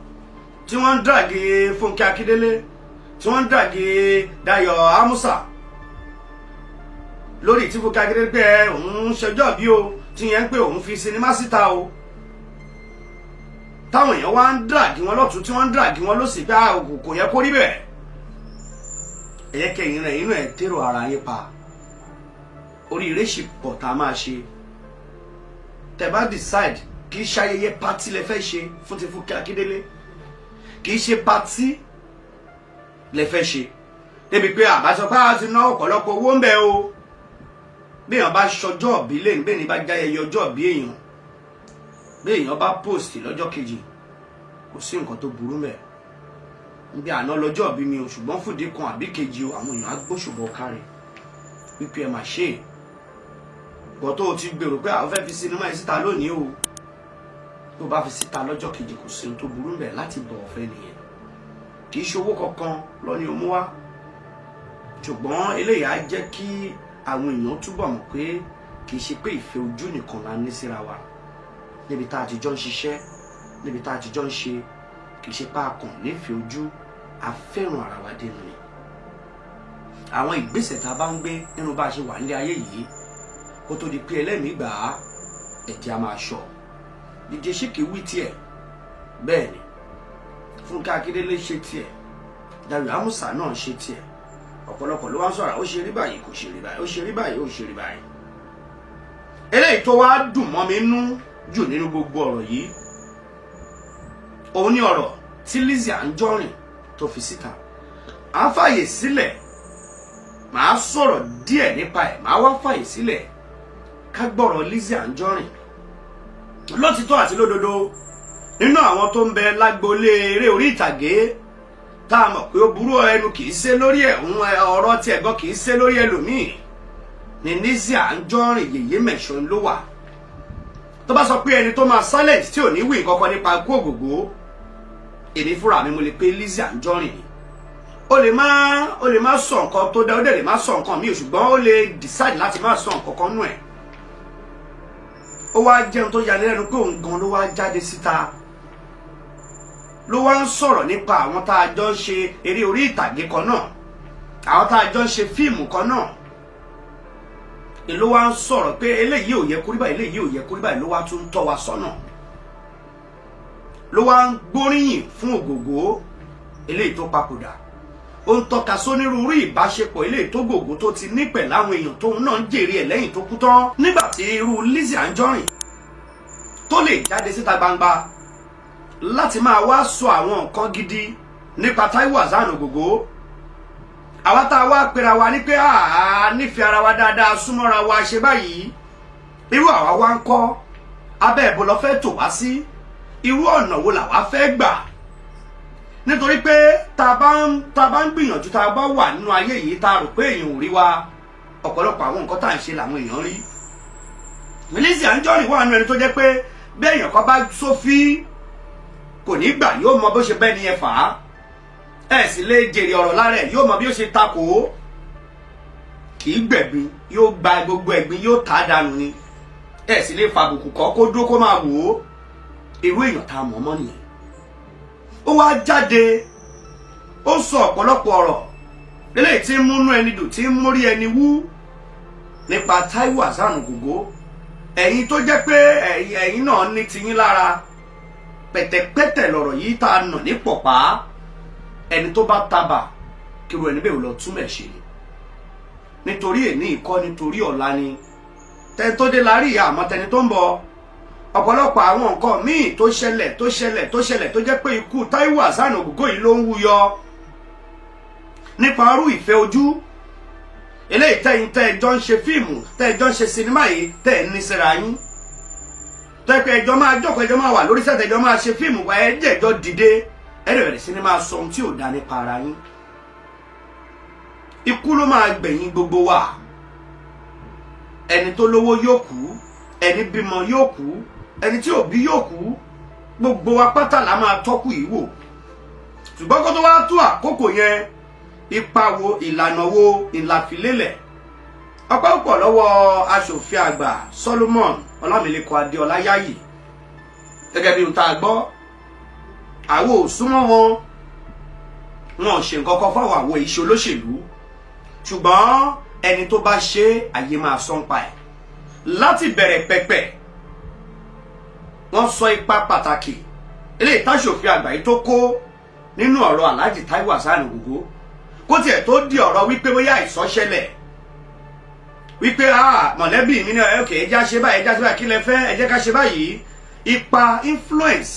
tí wọ́n ń dàgé Fúnkẹ́ Akíndélé tí wọ́n ń dàgé Dayọ̀ Amusa lórí tí Fúnkẹ́ Akíndélé pé òun ṣọjọ́ bí o tí yẹn ń pé òun fi sinimá síta o táwọn èèyàn wá ń dàgé wọn lọ́tún tí wọ́n ń dàgé wọn lọ́sì pé kò yẹ kó rí bẹ́ẹ̀ ẹ̀yẹ kẹyìn rẹ̀ inú ẹ̀ tèrò ara yín pa oríire sì pọ̀ tá a máa ṣe tẹ́ bá decide kì í ṣayẹyẹ pátí lẹ fẹ́ ṣe fún ti Fúnkẹ́ Akíndélé kì í ṣe pátí lẹ fẹ́ ṣe débi pé àbáṣọ pé a ti ná ọ̀pọ̀lọpọ̀ owó ń bẹ o bí èèyàn bá ṣọjọ́ ọ̀bí lẹ́yìn bẹ́ẹ̀ ni bá jáyẹyẹ ọjọ́ ọ̀bí èèyàn bí èèyàn bá post lọ́jọ́ kejì kò sí nǹkan tó burú mẹ́ níbi àná lọ́jọ́ ọ̀bí mi o ṣùgbọ́n fúdi kan àbí kejì o àwọn èèyàn á gbóṣùbọ̀ kárẹ̀ wípé ẹ máa ṣe bọ́ tó o ti gbèrò pé àwọn fẹ́ fi sinimá yìí síta lónìí o tó bá fi síta lọ́jọ́ kejì kò sí ohun tó burú mẹ́ láti bọ̀ ọ̀fẹ́ nìyẹn kì í ṣe owó kankan lọ́ni o mú wá ṣùgbọ́n eléyìí á jẹ́ kí àwọn èèyàn túbọ̀ mọ̀ pé kì í ṣe pé ìfẹ́ ojú nìkan la ní síra wa níbi tá a ti jọ ń ṣiṣẹ́ níbi tá a ti jọ ń ṣe kì í ṣe pé a kàn nífẹ̀ẹ́ ojú a fẹ́ràn ara wa dénú ni àwọn ìgbésẹ̀ tá a bá ń gbé nínú bá a ṣe wà nílé ayé yìí kó tó di pé ẹlẹ́mìí gbà á ẹ̀jẹ̀ a máa ṣọ DJ Shiki wí tiẹ̀ bẹ́ẹ̀ ni Fúnkẹ́ Akíndélé ṣe tiẹ̀ Dayọ̀ Amusa náà ṣe tiẹ̀ ọ̀pọ̀lọpọ̀ ló wá ń sọ̀rọ̀ ó ṣe rí báyìí kò ṣe rí báyìí ó ṣe rí báyìí ó ṣe rí báyìí eléyìí tó wá dùn mọ́ mi nú jù nínú gbogbo ọ̀rọ̀ yìí òun ni ọ̀rọ̀ tí Lizzy Anjorin tó fi síta à ń fààyè sílẹ̀ màá sọ̀rọ̀ díẹ̀ nípa ẹ̀ màá wá fààyè sílẹ̀ ká gbọ́rọ̀ Lizzy Anjorin lótìtọ́ àti lódodo nínú àwọn tó ń bẹ lágboolé eré orí ìtàgé tá a mọ̀ pé ó burú ẹnu kì í ṣe lórí ẹ̀ ọ̀rọ̀ tí ẹ̀gbọ́n kì í ṣe lórí ẹlòmíì ní Lizzy Anjorin yèyé mẹ̀ṣọ́ ló wà tó bá sọ pé ẹni tó máa silent tí ò ní wí nǹkan kan nípa ikú Ògògó èmi fúnra mi mo lè pe Lizzy Anjorin ni ó lè má sọ nǹkan tó dá ó dẹ̀ lè má sọ nǹkan míì ṣùgbọ́n ó lè decide láti má sọ nǹkan kan nù ẹ̀ ó wá jẹun tó yà lẹ́nu pé òun gan ló wá jáde síta ló wá ń sọ̀rọ̀ nípa àwọn tá a jọ ń ṣe eré orí ìtàgé kan náà àwọn tá a jọ ń ṣe fíìmù kan náà ló wá ń sọ̀rọ̀ pé eléyìí ò yẹ kó rí báyìí eléyìí ò yẹ kó rí báyìí ló wá tún ń tọ́ wa sọ́nà ló wá ń gbóríyìn fún Ògògó eléyìí tó papòdà ó ń tọ́ka sónírúurú ìbáṣepọ̀ eléyìí tó Ògògó tó ti ní pẹ̀lú àwọn èèyàn tóun náà ń jèrè ẹ̀ lẹ́yìn tó kú tán nígbà tí irú Lizzy Anjorin tó lè jáde síta gbangba láti máa wá sọ àwọn nǹkan gidi nípa Táíwò Hassan Ògògó àwa tá a wá pera wa ní pé nífẹ̀ẹ́ ara wa dáadáa súnmọ́ra wa ṣe báyìí irú àwa wá ń kọ́ abẹ́ ẹ̀bùn lọ fẹ́ tò wá sí irú ọ̀nà wo làwa fẹ́ gbà nítorí pé tá a bá ń gbìyànjú tá a bá wà nínú ayé yìí tá a rò pé èèyàn ò rí wa ọ̀pọ̀lọpọ̀ àwọn nǹkan tá à ń ṣe làwọn èèyàn rí Lizzy Anjorin wà nínú ẹni tó jẹ́ pé bí èèyàn kan bá sófin kò ní gbà yóò mọ bó ṣe bẹ́ẹ̀ ni ẹ fà á ẹ sì lè jèrè ọ̀rọ̀ lára ẹ̀ yóò mọ bí ó ṣe takò ó kì í gbẹ̀gbin yóò gba gbogbo ẹ̀gbin yóò tà á dànù ni ẹ sì lè fàbùkù kọ́ kó dúró kó máa wò ó irú èèyàn tá a mọ̀ mọ́ nìyẹn ó wá jáde ó sọ ọ̀pọ̀lọpọ̀ ọ̀rọ̀ eléyìí tí ń múnú ẹni dùn tí ń mórí ẹni wú nípa Táíwò Hassan Ògògó ẹ̀yin tó jẹ́ pé ẹ̀yin náà ní tiyín lára pẹ̀tẹ̀pẹ̀tẹ̀ lọ̀rọ̀ yìí tá a nà ní pọ̀pá ẹni tó bá tabà kíru ẹni bẹ́ẹ̀ lọ túmẹ̀ ṣe nítorí èní ìkọ́ nítorí ọ̀la ni tẹni tó dé lárí ìyá àmọ́ tẹni tó ń bọ̀ ọ̀pọ̀lọpọ̀ àwọn nǹkan míì tó ṣẹlẹ̀ tó jẹ́ pé ikú Táíwò Hassan Ògògó yìí ló ń wúyọ nípa irú ìfẹ́ ojú eléyìí tẹ́ ẹjọ́ ń ṣe fíìmù tẹ́ ẹjọ́ ń ṣe sinimá yìí tẹ́ ẹ ní síra yín tẹ́ pé ẹjọ́ máa jókòó ẹjọ́ máa wà lórí sẹ́tẹ̀ ẹjọ́ máa ṣe fíìmù wá ẹjẹ́ ẹjọ́ dìde ẹ̀rẹ̀ bẹ̀rẹ̀ sí ni máa sọ ohun tí ò dá nípa ara yín ikú ló máa gbẹ̀yìn gbogbo wa ẹni tó lówó yóò kú ẹni bímọ yóò kú ẹni tí ò bí yóò kú gbogbo wa pátá la máa tọ́kù yìí wò ṣùgbọ́n kó tó wá tó àkókò yẹn ipa wo ìlànà wo ìlàfilélẹ̀ ọpẹ́ púpọ̀ lọ́wọ́ aṣòfin àgbà Solomon Ọlámilékan Adéọlá Yáyì gẹ́gẹ́ bí ohun tá a gbọ́ àwọn ò súnmọ́ wọn ṣe nǹkan kan fáwọn àwọn iṣẹ́ olóṣèlú ṣùgbọ́n ẹni tó bá ṣe àyè máa sọ́n pa ẹ̀ láti bẹ̀rẹ̀ pẹ̀pẹ̀ wọ́n sọ ipa pàtàkì eléyìí táṣòfin àgbà yìí tó kó nínú ọ̀rọ̀ Alhaji Táíwò Hassan Ògògó kó tiẹ̀ tó di ọ̀rọ̀ wípé bóyá ìsọ́ṣẹlẹ̀ wípé mọ̀lẹ́bí mi náà ẹ̀kẹ́ ẹjá ṣe báyìí kí lẹ fẹ́ ẹ jẹ́ ká ṣe báyìí ipa influence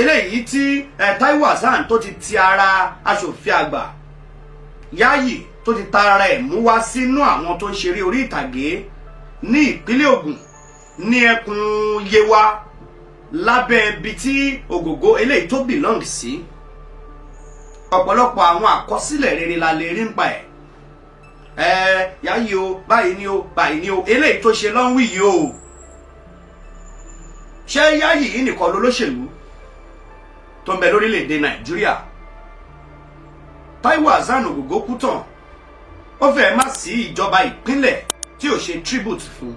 eléyìí tí Táíwò Hassan tó ti ara aṣòfin àgbà Yáyì tó ti tara ẹ̀ mú wá sínú àwọn tó ń ṣeré orí ìtàgé ní ìpínlẹ̀ Ògùn ní ẹkùn Yewa lábẹ́ ibi tí Ògògó eléyìí tó belong sí ọ̀pọ̀lọpọ̀ àwọn àkọsílẹ̀ rere la lè rí nípa ẹ̀ Yáyì o báyìí ni o eléyìí tó ṣe lọ́nwí yìí o ṣé Yáyì yìí nìkan lolóṣèlú tó ń bẹ lórílẹ̀‐èdè Nàìjíríà Táíwò Hassan Ògògó kú tán ó fẹ́ má sí ìjọba ìpínlẹ̀ tí ò ṣe tribute fún.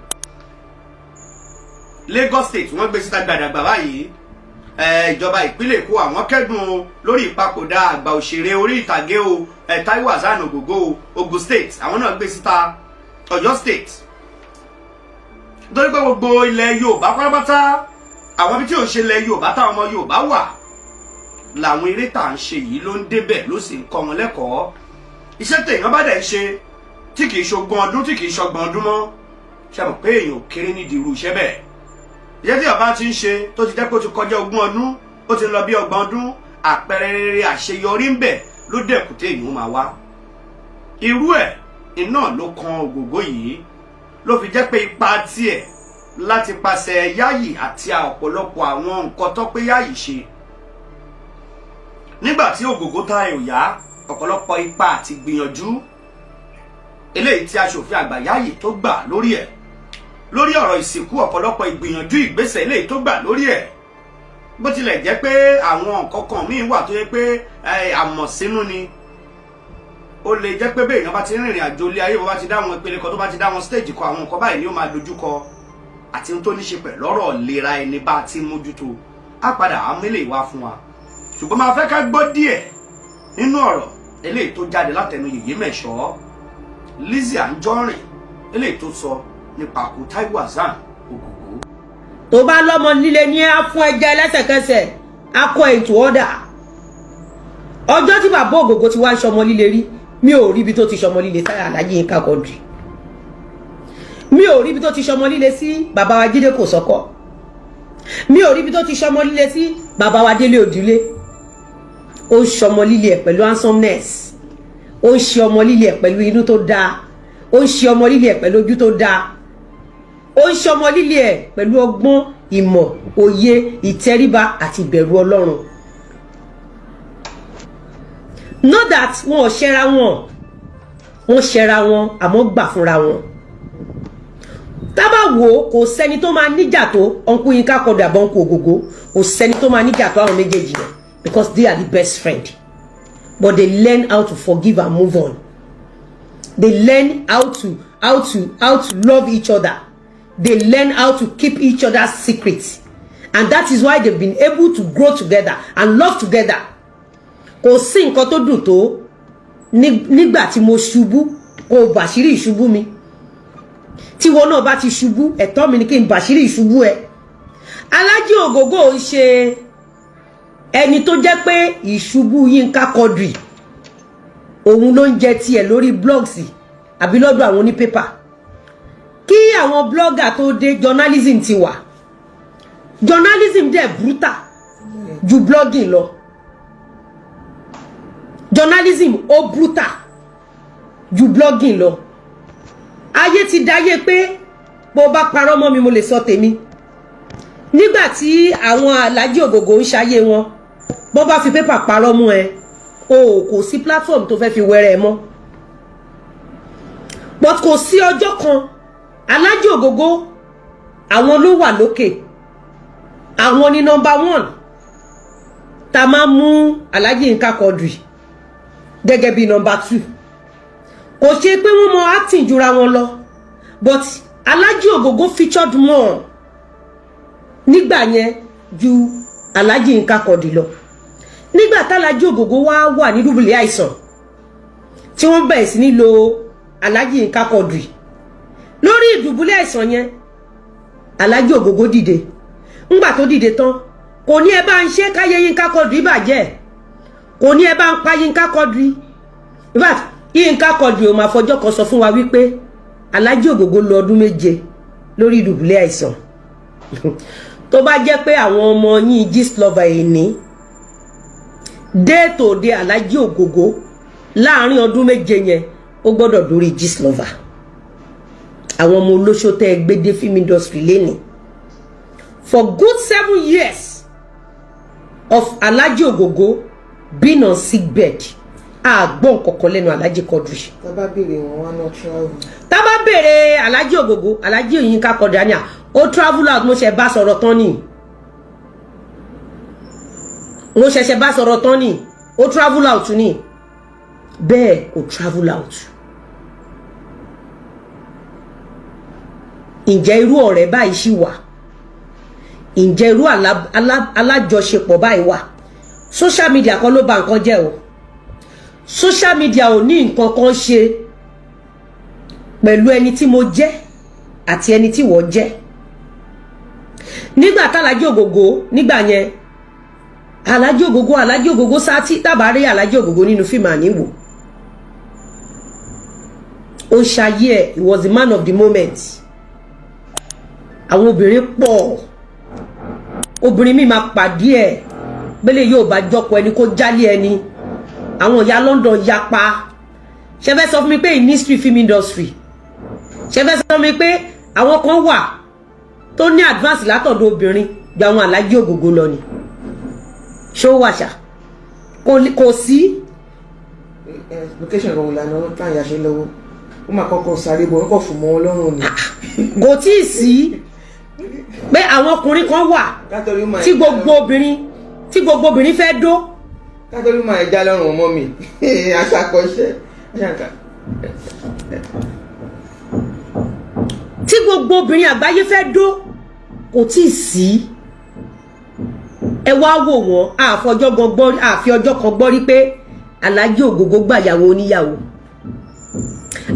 Lagos State wọ́n gbé síta gbàdàgbà báyìí ìjọba ìpínlẹ̀ Èkó àwọn kẹ́dùn lórí ìpapòdà àgbà òṣèré orí ìtàgé o Taiwo Hassan Ogogo Ogun State àwọn náà gbé síta Ọ̀yọ́ State. Nítorí pé gbogbo ilẹ̀ Yorùbá pátápátá àwọn ibi tí ò ń ṣe ilẹ̀ Yorùbá táwọn ọmọ Yorùbá wà làwọn eré tà ń ṣe yìí ló ń débẹ̀ ló sì ń kọ́ wọn lẹ́kọ̀ọ́. Iṣẹ́ tèèyàn bá dẹ̀ ń ṣe tí kìí ṣogún ọdún tí kìí ṣọgbọ̀n ọdún mọ́ ṣe mọ̀ pé èèyàn ò kéré nídìí irú iṣẹ́ bẹ́ẹ̀. Iṣẹ́ tí ọba ti ń ṣe tó ti jẹ́ pé ó ti kọjá ogún ọdún ó ti lọ bí ọgbọ̀n ọdún àpẹẹrẹ rere àṣeyọrí ń bẹ ló dẹ̀kù téèyàn máa wá. Irú ẹ̀ iná ló kan Ògògó yìí ló fi jẹ́ pé ipa tiẹ̀ láti pàṣẹ Yayi àti ọ̀pọ̀lọpọ̀ àwọn nǹkan tó pé Yayi ṣe. Nígbà tí Ògògó ta ẹ̀ ò yá ọ̀pọ̀lọpọ̀ ipa àti gbìyànjú eléyìí tí aṣòfin àgbà Yayi tó gbà lórí ẹ̀ lórí ọ̀rọ̀ ìsìnkú ọ̀pọ̀lọpọ̀ ìgbìyànjú ìgbésẹ̀ eléyìí tó gbà lórí ẹ̀ bó tilẹ̀ jẹ́ pé àwọn nǹkan kan míì wà tó yẹ pé àmọ̀sínú ni ó lè jẹ́ pé bẹ́ẹ̀ èèyàn bá ti rìnrìn àjò ilé ayé bó bá ti dá wọn ìpele kan tó bá ti dá wọn stage kan àwọn nǹkan báyìí ni ó máa dojúkọ àti ohun tó ní ṣe pẹ̀lú ọ̀rọ̀ ìlera ẹni bá ti mójútó á padà àmúlẹ̀ ìwá fún wa ṣùgbọ́n máa fẹ́ ká gbọ́ díẹ̀ nínú ọ̀rọ̀ eléyìí tó jáde látẹnu Yèyé Mẹ̀ṣọ́ Lizzy Anjorin eléyìí tó sọ nípa kú Taiwo Hassan Ogogo. tó bá lọ́mọ líle ní á fún ẹjẹ lẹ́sẹ̀kẹsẹ̀ á kọ ètò ọ̀dà. ọjọ́ tí bàbá Ogogo ti wá ń ṣọmọ líle rí mi ò rí ibi tó ti ṣọmọ líle sáyà Alhaji Yinka Quadri. mi ò rí ibi tó ti ṣọmọ líle sí bàbá wa Jídé Kòsọ́kọ́. mi ò rí ibi tó ti ṣọmọ líle sí bàbá wa Délé Òdúlé. ó ń ṣọmọ líle ẹ̀ pẹ̀lú handsomeness. ó ń ṣe ọmọ líle ẹ̀ pẹ̀lú inú tó dáa. ó ń ṣe ọmọ líle ẹ̀ pẹ̀lú ojú tó dáa. ó ń ṣe ọmọ líle ẹ̀ pẹ̀lú ọgbọ́n ìmọ̀ òye ìtẹríba àti ìbẹ̀rù Ọlọ́run. Not that wọn ò ṣẹra wọn wọn ṣẹra wọn àmọ́ gbà fúnra wọn. tábà wò kò sẹ́ni tó máa níjà tó Uncle Yinka Quadri àbọ̀ Uncle Ogogo kò sẹ́ni tó máa níjà tó àwọn méjèèjì yẹn because they are the best friend but they learn how to forgive and move on. They learn how to love each other. They learn how to keep each other's secrets, and that is why they've been able to grow together and love together. Kò sí nǹkan tó dùn tó nígbà tí mo ṣubú kò bàṣírí ìṣubú mi. Tí wọn náà bá ti ṣubú ẹ̀tọ́ mi ni kí n bàṣírí ìṣubú ẹ. Alhaji Ogogo ń ṣe ẹni tó jẹ́ pé ìṣubú Yinka Quadri òun ló ń jẹ tiẹ̀ lórí blogs àbí lọ́dọ̀ àwọn onípépà. Kí àwọn blogger tó dé journalism ti wà. Journalism dẹ̀ brutal ju blogging lọ. Journalism ó brutal ju blogging lọ. Ayé ti dáyé pé bó bá parọ́ mọ́ mi mo lè sọ tèmi. Nígbà tí àwọn Alhaji Ogogo ń ṣayé wọn bó bá fi pépà parọ́ mọ́ ẹ o kò sí platform tó fẹ́ fi wẹ́rẹ́ mọ́. But kò sí ọjọ́ kan Alhaji Ogogo àwọn ló wà lókè. Àwọn ni number 1 tá máa mú Alhaji Yinka Quadri gẹ́gẹ́ bí number 2. Kò ṣe pé wọ́n mọ acting jura wọn lọ but Alhaji Ogogo featured more nígbà yẹn ju Alhaji Yinka Quadri lọ. Nígbà tí Alhaji Ogogo wà ní dùbúlẹ̀ àìsàn tí wọ́n bẹ̀rẹ̀ sí ní lo Alhaji Yinka Quadri lórí ìdùbúlẹ̀ àìsàn yẹn Alhaji Ogogo dìde. Ńgbà tó dìde tán kò ní ẹ bá ń ṣe káyé Yinka Quadri bàjẹ́ kò ní ẹ bá ń pa Yinka Quadri. In fact Yinka Quadri ó máa fọjọ́ kan sọ fún wa wípé Alhaji Ogogo lò ọdún 7 lórí ìdùbúlẹ̀ àìsàn. Tó bá jẹ́ pé àwọn ọmọ yín gist lover yìí ní day to day Alhaji Ogogo láàrin ọdún 7 yẹn ó gbọ́dọ̀ dórí gist lover. Àwọn ọmọ olóṣó tẹ́ gbé dé film industry lẹ́ni. For good 7 years of Alhaji Ogogo being on sick bed àgbọ̀n kọ̀kọ́ lẹ́nu Alhaji Quadri. Tábà béèrè wọn wá náà travel. Tábà béèrè Alhaji Ogogo Alhaji Yinka Quadri àní ó travel out mo ṣe bá sọ̀rọ̀ tán ni. Mo ṣẹ̀ṣẹ̀ bá sọ̀rọ̀ tán ni ó travel out ni. Bẹ́ẹ̀ kò travel out. ǹjẹ́ irú ọ̀rẹ́ báyìí ṣì wà? ǹjẹ́ irú alájọṣepọ̀ báyìí wà? Social media kan ló bà nǹkan jẹ́ o. Social media ò ní nǹkan kan ṣe pẹ̀lú ẹni tí mo jẹ́ àti ẹni tí wọ́n jẹ́. Nígbà t'Alhaji Ogogo nígbà yẹn, Alhaji Ogogo sáti tábàárí Alhaji Ogogo nínú fíìmù àníwò. Ó ṣayé ẹ̀, he was the man of the moment. Àwọn obìnrin pọ̀, obìnrin mi máa pàdé ẹ̀ bẹ́lẹ̀ yóò bá jọkọ̀ ẹni kó jálé ẹni. Àwọn ìyá London yapa. Ṣé fẹ́ sọ fún mi pé in history film industry, ṣé fẹ́ sọ fún mi pé àwọn kan wà tó ní advance látọ̀dọ̀ obìnrin ju àwọn Alhaji Ogogo lọ ni? Ṣé ó wà ṣá? Kò sí. Location kan ìlànà wọn tán ìyàṣẹ lọ́wọ́ ó máa kọ́kọ́ sáré bọ̀ kọ́ fún mọ́ Ọlọ́run ni. Kò tí ì sí pé àwọn ọkùnrin kan wà tí gbogbo obìnrin fẹ́ dó. Kátólì máa já lọ́rùn ọmọ mi aṣàkọṣẹ́ tí gbogbo obìnrin àgbáyé fẹ́ dó. Kò tí ì sí. Ẹ wá wò wọ́n, àfi ọjọ́ kan gbọ́ rí pé Alhaji Ogogo gbàyàwó oníyàwó.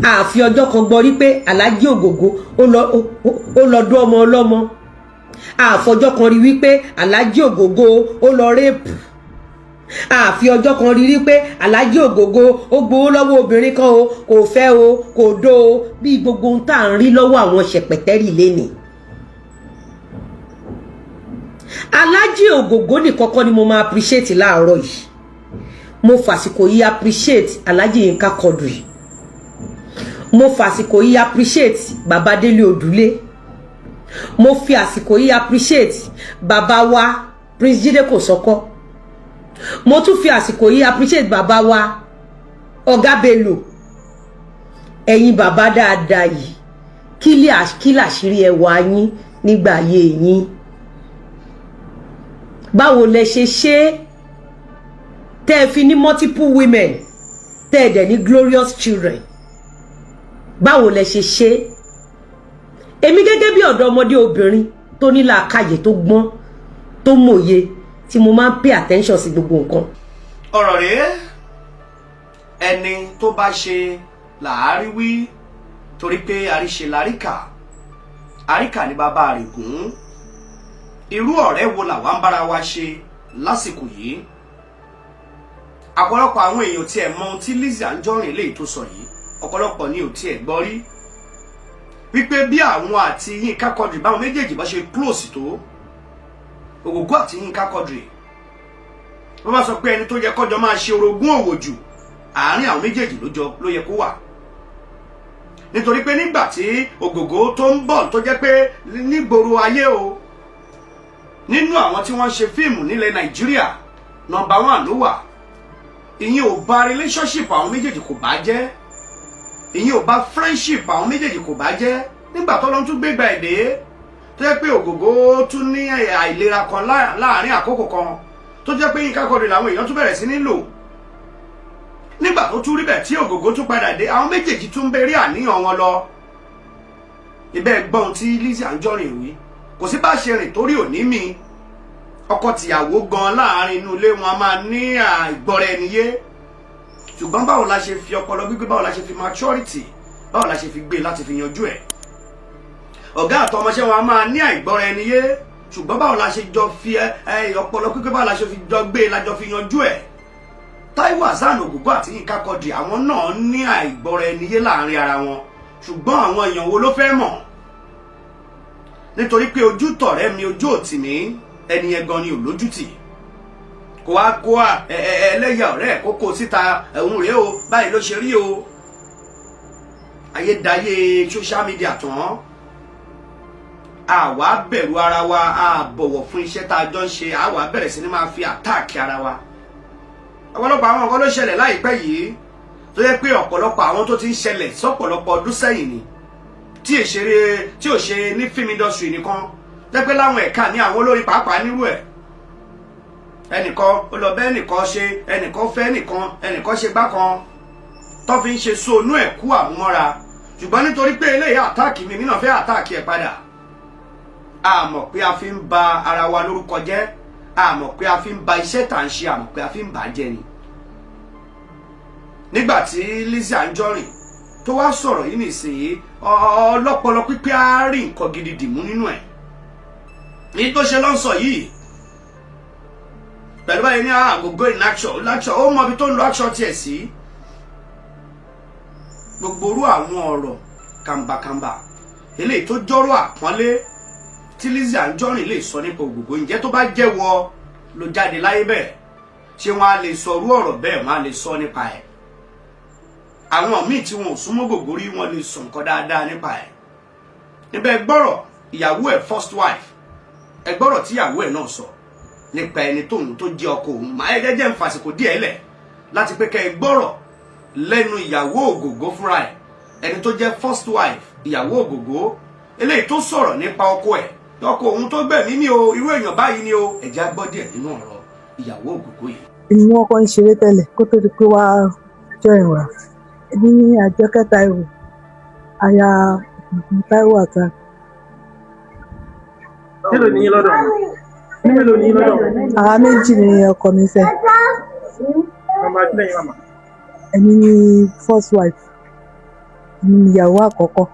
Àfi ọjọ́ kan gbọ́ rí pé Alhaji Ogogo ó lọ dó ọmọ ọlọ́mọ. Àfọjọ́ kan rí wípé Alhaji Ogogo ó lọ rẹ́pù. Àfi ọjọ́ kan rí pé Alhaji Ogogo ó gbowó lọ́wọ́ obìnrin kan o, kò fẹ́ o, kò dó o, bí gbogbo ohun tá à ń rí lọ́wọ́ àwọn ṣẹ̀pẹ̀tẹ́rì lénìí. Alhaji Ogogo ní kọ́kọ́ ni mo máa appreciate láàárọ̀ yìí. Mo fàsìkò yìí appreciate Alhaji Yinka Quadri. Mo fàsìkò yìí appreciate Baba Dele Odule. Mo fi àsìkò yìí appreciate bàbá wa Prince Jide Kosoko. Mo tún fi àsìkò yìí appreciate bàbá wa Ọ̀gá Bello. Ẹ̀yin bàbá dáadáa yìí, kí làṣírí ẹwà yín nígbà ayé yín? Báwo lẹ ṣe tẹ́ fi ní multiple women, tẹ́ dẹ̀ ní glorious children? Báwo lẹ ṣe? Èmi gẹ́gẹ́ bí ọ̀dọ́mọdé obìnrin tó ní làákàyè tó gbọ́n tó mòye tí mo máa ń pay attention sí gbogbo nǹkan. Ọ̀rọ̀ rèé, ẹni tó bá ṣe làárí wí, torí pé àríṣe láríkà ní bàbá rẹ̀ gùn. Irú ọ̀rẹ́ wo làwa ń bára wa ṣe lásìkò yìí? Ọ̀pọ̀lọpọ̀ àwọn èèyàn tí ẹ̀ mọ ohun tí Lizzy Anjorin lè tó sọ yìí, ọ̀pọ̀lọpọ̀ ni ò tí ẹ̀ gbọ́ rí. Wípé bí àwọn àti Yinka Quadri báwọn méjèèjì bá ṣe close tó, Ogogo àti Yinka Quadri, wọ́n bá sọ pé ẹni tó yẹ kọjọ máa ṣe orogún òwò jù àárín àwọn méjèèjì ló yẹ kó wà. Nítorí pé nígbà tí Ogogo tó ń bọ̀ tó jẹ́ pé nígboro ayé o, nínú àwọn tí wọ́n ṣe fíìmù nílẹ̀ Nàìjíríà, number 1 ló wà. Ìyẹn ò bá relationship àwọn méjèèjì kò bá jẹ́. Ìyẹn ò bá friendship àwọn méjèèjì kò bá jẹ́. Nígbà tó lọ́n tún gbégbá èdè tó jẹ́ pé Ogogo tún ní àìlera kan láàrin àkókò kan tó jẹ́ pé Yinka Quadri làwọn èèyàn tún bẹ̀rẹ̀ sí nílò. Nígbà tó tún rí bẹ̀ tí Ogogo tún padà dé, àwọn méjèèjì tún bẹ̀rẹ̀ àníyàn wọn lọ. Ibẹ̀ gbọ́n tí Lizzy Anjorin wí, kò sí bá ṣe rìn torí òní mi. Ọkọ tìyàwó gan láàrin inú ilé wọn a máa ní àìgbọ́ra ẹni yé. Ṣùgbọ́n báwo la ṣe fi ọpọlọ gbígbé, báwo la ṣe fi maturity, báwo la ṣe fi gbé láti fi yanjú ẹ̀? Ọ̀gá àtọmọṣẹ́ wọn a máa ní àìgbọ́ra ẹni yé. Ṣùgbọ́n báwo la ṣe jọ fi ọpọlọ gbígbé, báwo la ṣe fi jọ gbé lájọ fi yanjú ẹ̀? Taiwo Hassan Ogogo àti Yinka Quadri àwọn náà ní àìgbọ́ra ẹni yé láàrin ara wọn. Ṣùgbọ́n àwọn èèyàn wo ló fẹ́ mọ̀? Nítorí pé ojú tọ̀rẹ́ mi ojú òtì mi, ẹni yẹn gan ni ò lójútì. Kò wá kó ẹlẹ́yà ọ̀rẹ́ kókó síta ẹ̀hún rèé o, báyìí ló ṣe rí o. Ayédáyé social media tán. Àwa bẹ̀rù ara wa, a bọ̀wọ̀ fún iṣẹ́ tá a jọ ń ṣe, àwa bẹ̀rẹ̀ sí ni máa fi àtáàkì ara wa. Ọ̀pọ̀lọpọ̀ àwọn nǹkan ló ṣẹlẹ̀ láìpẹ́ yìí tó yẹ pé ọ̀pọ̀lọpọ̀ àwọn tó ti ń ṣẹlẹ̀ sọ́pọ̀lọpọ̀ ọdún sẹ́yìn ni tí ò ṣe ní film industry nìkan, jẹ́ pé láwọn ẹ̀ka ní àwọn olórin pàápàá nírú ẹ̀. Ẹnìkan ó lọ bẹ́ ẹnìkan ṣe, ẹnìkan fẹ́ ẹnìkan ṣe gbá kan tó fi ń ṣe sóònú ẹ̀kú àmúmọ́ra. ṣùgbọ́n nítorí pé eléyìí àtáàkì mi náà fẹ́ àtáàkì ẹ̀ padà a mọ̀ pé a fi ń ba ara wa lórúkọ jẹ́ a mọ̀ pé a fi ń ba iṣẹ́ tà ń ṣe a mọ̀ pé a fi ń bà á jẹ́ ni. nígbà tí Lizzy Anjorin tó wá sọ̀rọ̀ yìí nìsín ọlọ́pọlọ pípé á rí nǹkan gidi dìmú nínú ẹ̀ ní tó ṣe lọ́sọ̀ yìí pẹ̀lú báyìí ní Agogo in action ó mọ ibi tó ń lo action tiẹ̀ sí gbogbo orú àwọn ọ̀rọ̀ kàmbàkàmbà eléyìí tó jọ́rọ̀ àpọ́nlé tí Lizzy Anjorin lè sọ nípa Ògògó ǹjẹ́ tó bá jẹ́wọ́ ló jáde láyé bẹ́ẹ̀ ṣé wọ́n á lè sọ orú ọ̀rọ̀ bẹ́ẹ̀ wọ́n á lè sọ nípa ẹ̀ àwọn míì tí wọn ò súnmọ́ Ògògó rí wọn lè sọ nǹkan dáadáa nípa ẹ̀ níbẹ̀ gbọ́rọ̀ ìyàwó ẹ̀ first wife ẹ gbọ́rọ̀ tí ìyàwó ẹ̀ náà sọ nípa ẹni tóun tó jẹ́ ọkọ òun máa ẹ jẹ́ ń fàsìkò díẹ̀ lẹ̀ láti pé kẹ́ ẹ gbọ́rọ̀ lẹ́nu ìyàwó Ògògó fúnra ẹ̀ ẹni tó jẹ́ first wife ìyàwó Ògògó eléyìí tó sọ̀rọ̀ nípa ọkọ ẹ̀ ọkọ òun tó gbẹ̀mí ni o irú èèyàn báyìí ni o ẹ jẹ́ á gbọ́ díẹ̀ nínú ọ̀rọ̀ ìyàwó Ògògó yìí. inú ọkọ ń ṣeré tẹ́lẹ̀ kó tó di pé wá jọ ìwà ní Àjọkẹ́ Táíwò aya Táíwò àta. mélòó ni yín lọ́dọ̀ ní mélòó ni yín lọ́dọ̀. àwa méjì ni ọkọ mi fẹ́. ọmọ àti lẹ́yìn màmá. ẹni ní first wife ní ìyàwó àkọ́kọ́.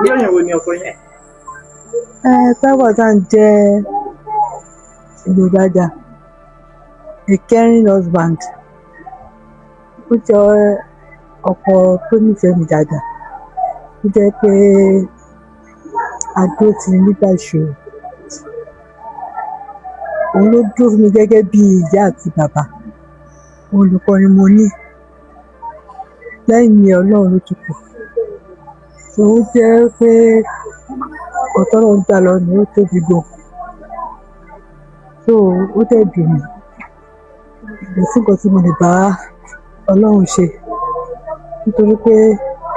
bí èèyàn wo ni ọkọ yẹn. Táíwò àta ń jẹ́ ìgbòdajà a caring husband. ó jẹ́ ọkọ tó nífẹ̀ẹ́ mi dáadáa ó jẹ́ pé àdó ti nígbà ìṣòro òun ló dúró fún mi gẹ́gẹ́ bí ìyá àti bàbá olùkọ́ ni mo ní lẹ́yìn Ọlọ́run ló tún kù tó ó jẹ́ pé ọ̀tọ́rọ̀ ń gbà lọ ni ó tóbi gan tó ó dẹ̀ dùn mí kò sí nǹkan tí mo lè bá Ọlọ́run ṣe nítorí pé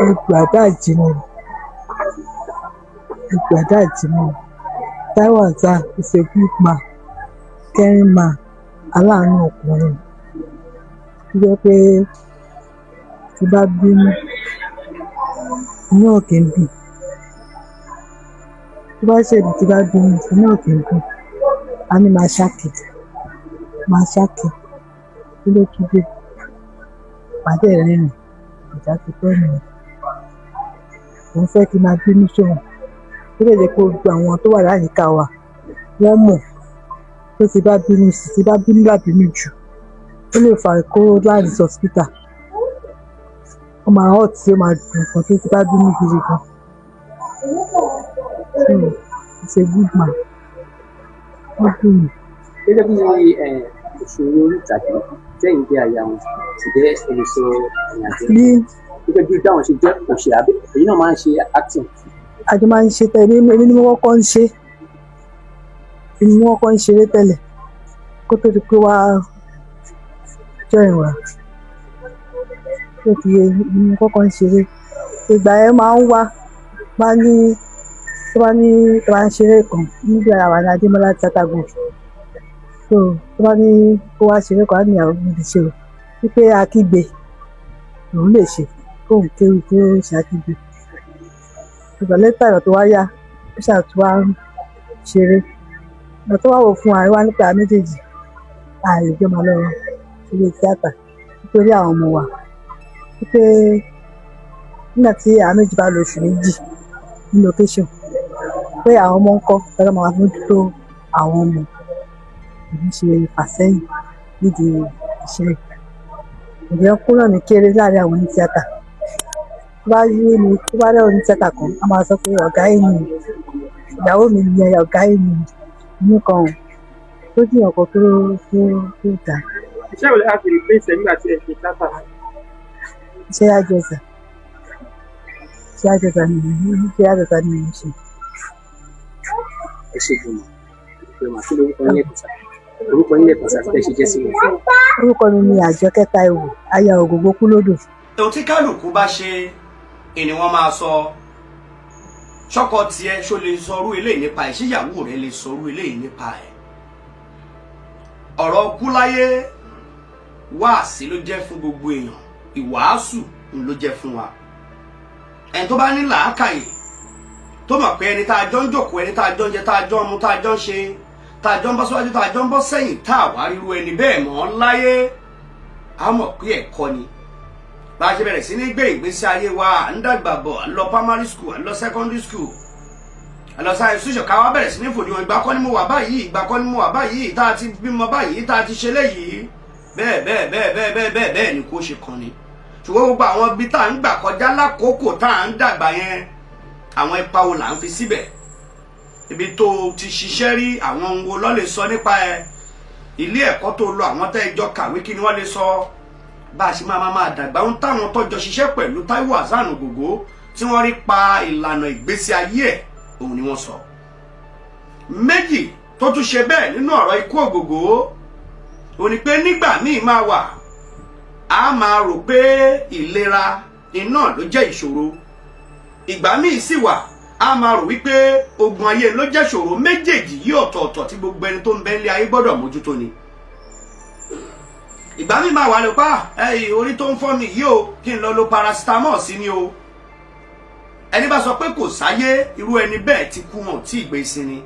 ẹgbàdá ìjìnà Táíwò àta is a good man caring man aláàánú ọkùnrin tó jẹ́ pé tí bá bínú inú òkè ń dùn tó bá ṣèlú tí bá bínú inú òkè ń dùn a ní máa ṣáàkì kí ló tún dé pàdé rẹ́rìn ìjà ti pẹ́ nìyẹn òun fẹ́ kí n máa bínú sóhun ó lè jẹ́ kó gbogbo àwọn tó wà láyìíká wa wọ́n mọ̀ tó ti bá bínú sí ti bá bínú lábínú jù ó lè fa ìkóró láàrin hospital ó máa hot tí ó máa dùn nǹkan tó ti bá bínú gidi gan so it's a good man ó dùn mí. gẹ́gẹ́ bí òṣèré orí ìtàgé sẹ́yìn bí aya wọn sì jẹ́ èso ìrìnàjò gẹ́gẹ́ bí dáwọn ṣe jẹ́ òṣèré àbí èyí náà máa ń ṣe acting. àjọ máa ń ṣe tẹ́lẹ̀ èmi ni mo kọ́kọ́ ń ṣe èmi ni wọ́n kọ́ ń ṣeré tẹ́lẹ̀ kó tó di pé wá jọ ìwà tó fi èmi ni kọ́kọ́ ń ṣeré ìgbà yẹn máa ń wá máa ní tó bá ń ṣeré kan níbi ara wà ní Adémọ́lá theatre group so tó bá ní kó wá ṣeré kan á ní àwọn ọmọdé ṣe o wípé akígbe lòun lè ṣe kóun kéwì tó ṣàkígbe ṣùgbọ́n lẹ́tà ìrọ̀ tó wá yá ó ṣàtúwá ṣeré ìgbà tó wá wò fún àríwá nípa méjèèjì ààrẹ gbé máa lọ́wọ́ ilé tíátà nítorí àwọn ọmọ wa wípé nígbà tí àwọn méjì bá lo oṣù méjì ní location pé àwọn ọmọ ń kọ́ pẹ̀lú àwọn àmójútó àwọn ọmọ èyí ṣe ìfàsẹ́yìn nídìí ìṣeré ìjẹun kúrò ní kéré láàrin àwọn onítíátà tó bá yé mi tó bá rẹ́ onítíátà kan a máa sọ pé ọ̀gá yìí ni ìyàwó mi ni ọ̀gá yìí ni inú kan ò tó jìyàn kan tó dà. iṣẹ́ wo lè á fi replace nígbà tí ẹ ṣe tíátà. iṣẹ́ àjọsà ni mo ṣe. ẹ ṣe gbọmọ ìgbìmọ̀ kí lórúkọ yín lẹ́kọ̀ọ́ sáà orúkọ yín lẹ́kọ̀ọ́ sáà tẹ́ ṣe jẹ́ sí mi. orúkọ mi ni Àjọkẹ́ Táíwò aya Ògògó Kúlódò. ohun tí kálukú bá ṣe ni wọ́n máa sọ ṣọ́kọ tiẹ̀ ṣó lè sọrú eléyìí nípa ẹ̀ ṣíyàwó rẹ̀ lè sọrú eléyìí nípa ẹ̀ ọ̀rọ̀ kú láyé wáàsí ló jẹ́ fún gbogbo èèyàn ìwàásù ló jẹ́ fún wa. ẹni tó bá ní làákàyè tó mọ̀ pé ẹni tá a jọ ń jókòó, ẹni tá a jọ ń jẹ, tá a jọ ń mu, tá a jọ ń ṣe, tá a jọ ń bọ́ síwájú, tá a jọ ń bọ́ sẹ́yìn, tá a wá ríru ẹni bẹ́ẹ̀ mọ́ láyé, a mọ̀ pé ẹ̀kọ́ ni. bá a ṣe bẹ̀rẹ̀ sí ní gbé ìgbésí ayé wa, à ń dàgbà bọ̀, à ń lọ primary school, à ń lọ secondary school, à lọ science institution, ká wá bẹ̀rẹ̀ sí ní fòdiwọ̀n ìgbà kan ni mo wà báyìí, ìgbà kan ni mo wà báyìí, tá a ti bímọ báyìí, tá a ti ṣe léyìí, bẹ́ẹ̀ ni kó ṣe kan ni. ṣùgbọ́n gbogbo àwọn ibi tá à ń gbà kọjá lákòókò tá à ń dàgbà yẹn, àwọn ipa wo là ń fi síbẹ̀? ibi tó ti ṣiṣẹ́ rí, àwọn ohun wo ló lè sọ nípa ẹ? ilé ẹ̀kọ́ tó lọ, àwọn tẹ́ ẹ jọ kàwé, kí ni wọ́n lè sọ? bá a ṣe máa dàgbà, ohun táwọn tó jọ ṣiṣẹ́ pẹ̀lú Táíwò Hasan Ògògó tí wọ́n rí pa ìlànà ìgbésí ayé ẹ̀, òun ni wọ́n sọ. méjì tó tún ṣe bẹ́ẹ̀ nínú ọ̀rọ̀ ikú Ògògó ó ní pé nígbà míì máa wà, a máa rò pé ìlera iná ló jẹ́ ìṣòro, ìgbà míì sì wà, a máa rò wípé ogun ayé ló jẹ́ ìṣòro. méjèèjì yìí ọ̀tọ̀ọ̀tọ̀ tí gbogbo ẹni tó ń bẹ nílé ayé gbọ́dọ̀ mójútó ni. ìgbà míì máa wà ló pa orí tó ń fọ́ mi yìí o, kí n lọ lo paracetamol sí ni o. ẹni bá sọ pé kò sáyé, irú ẹni bẹ́ẹ̀ ti kú, wọn ò tí ì gbé sí ni.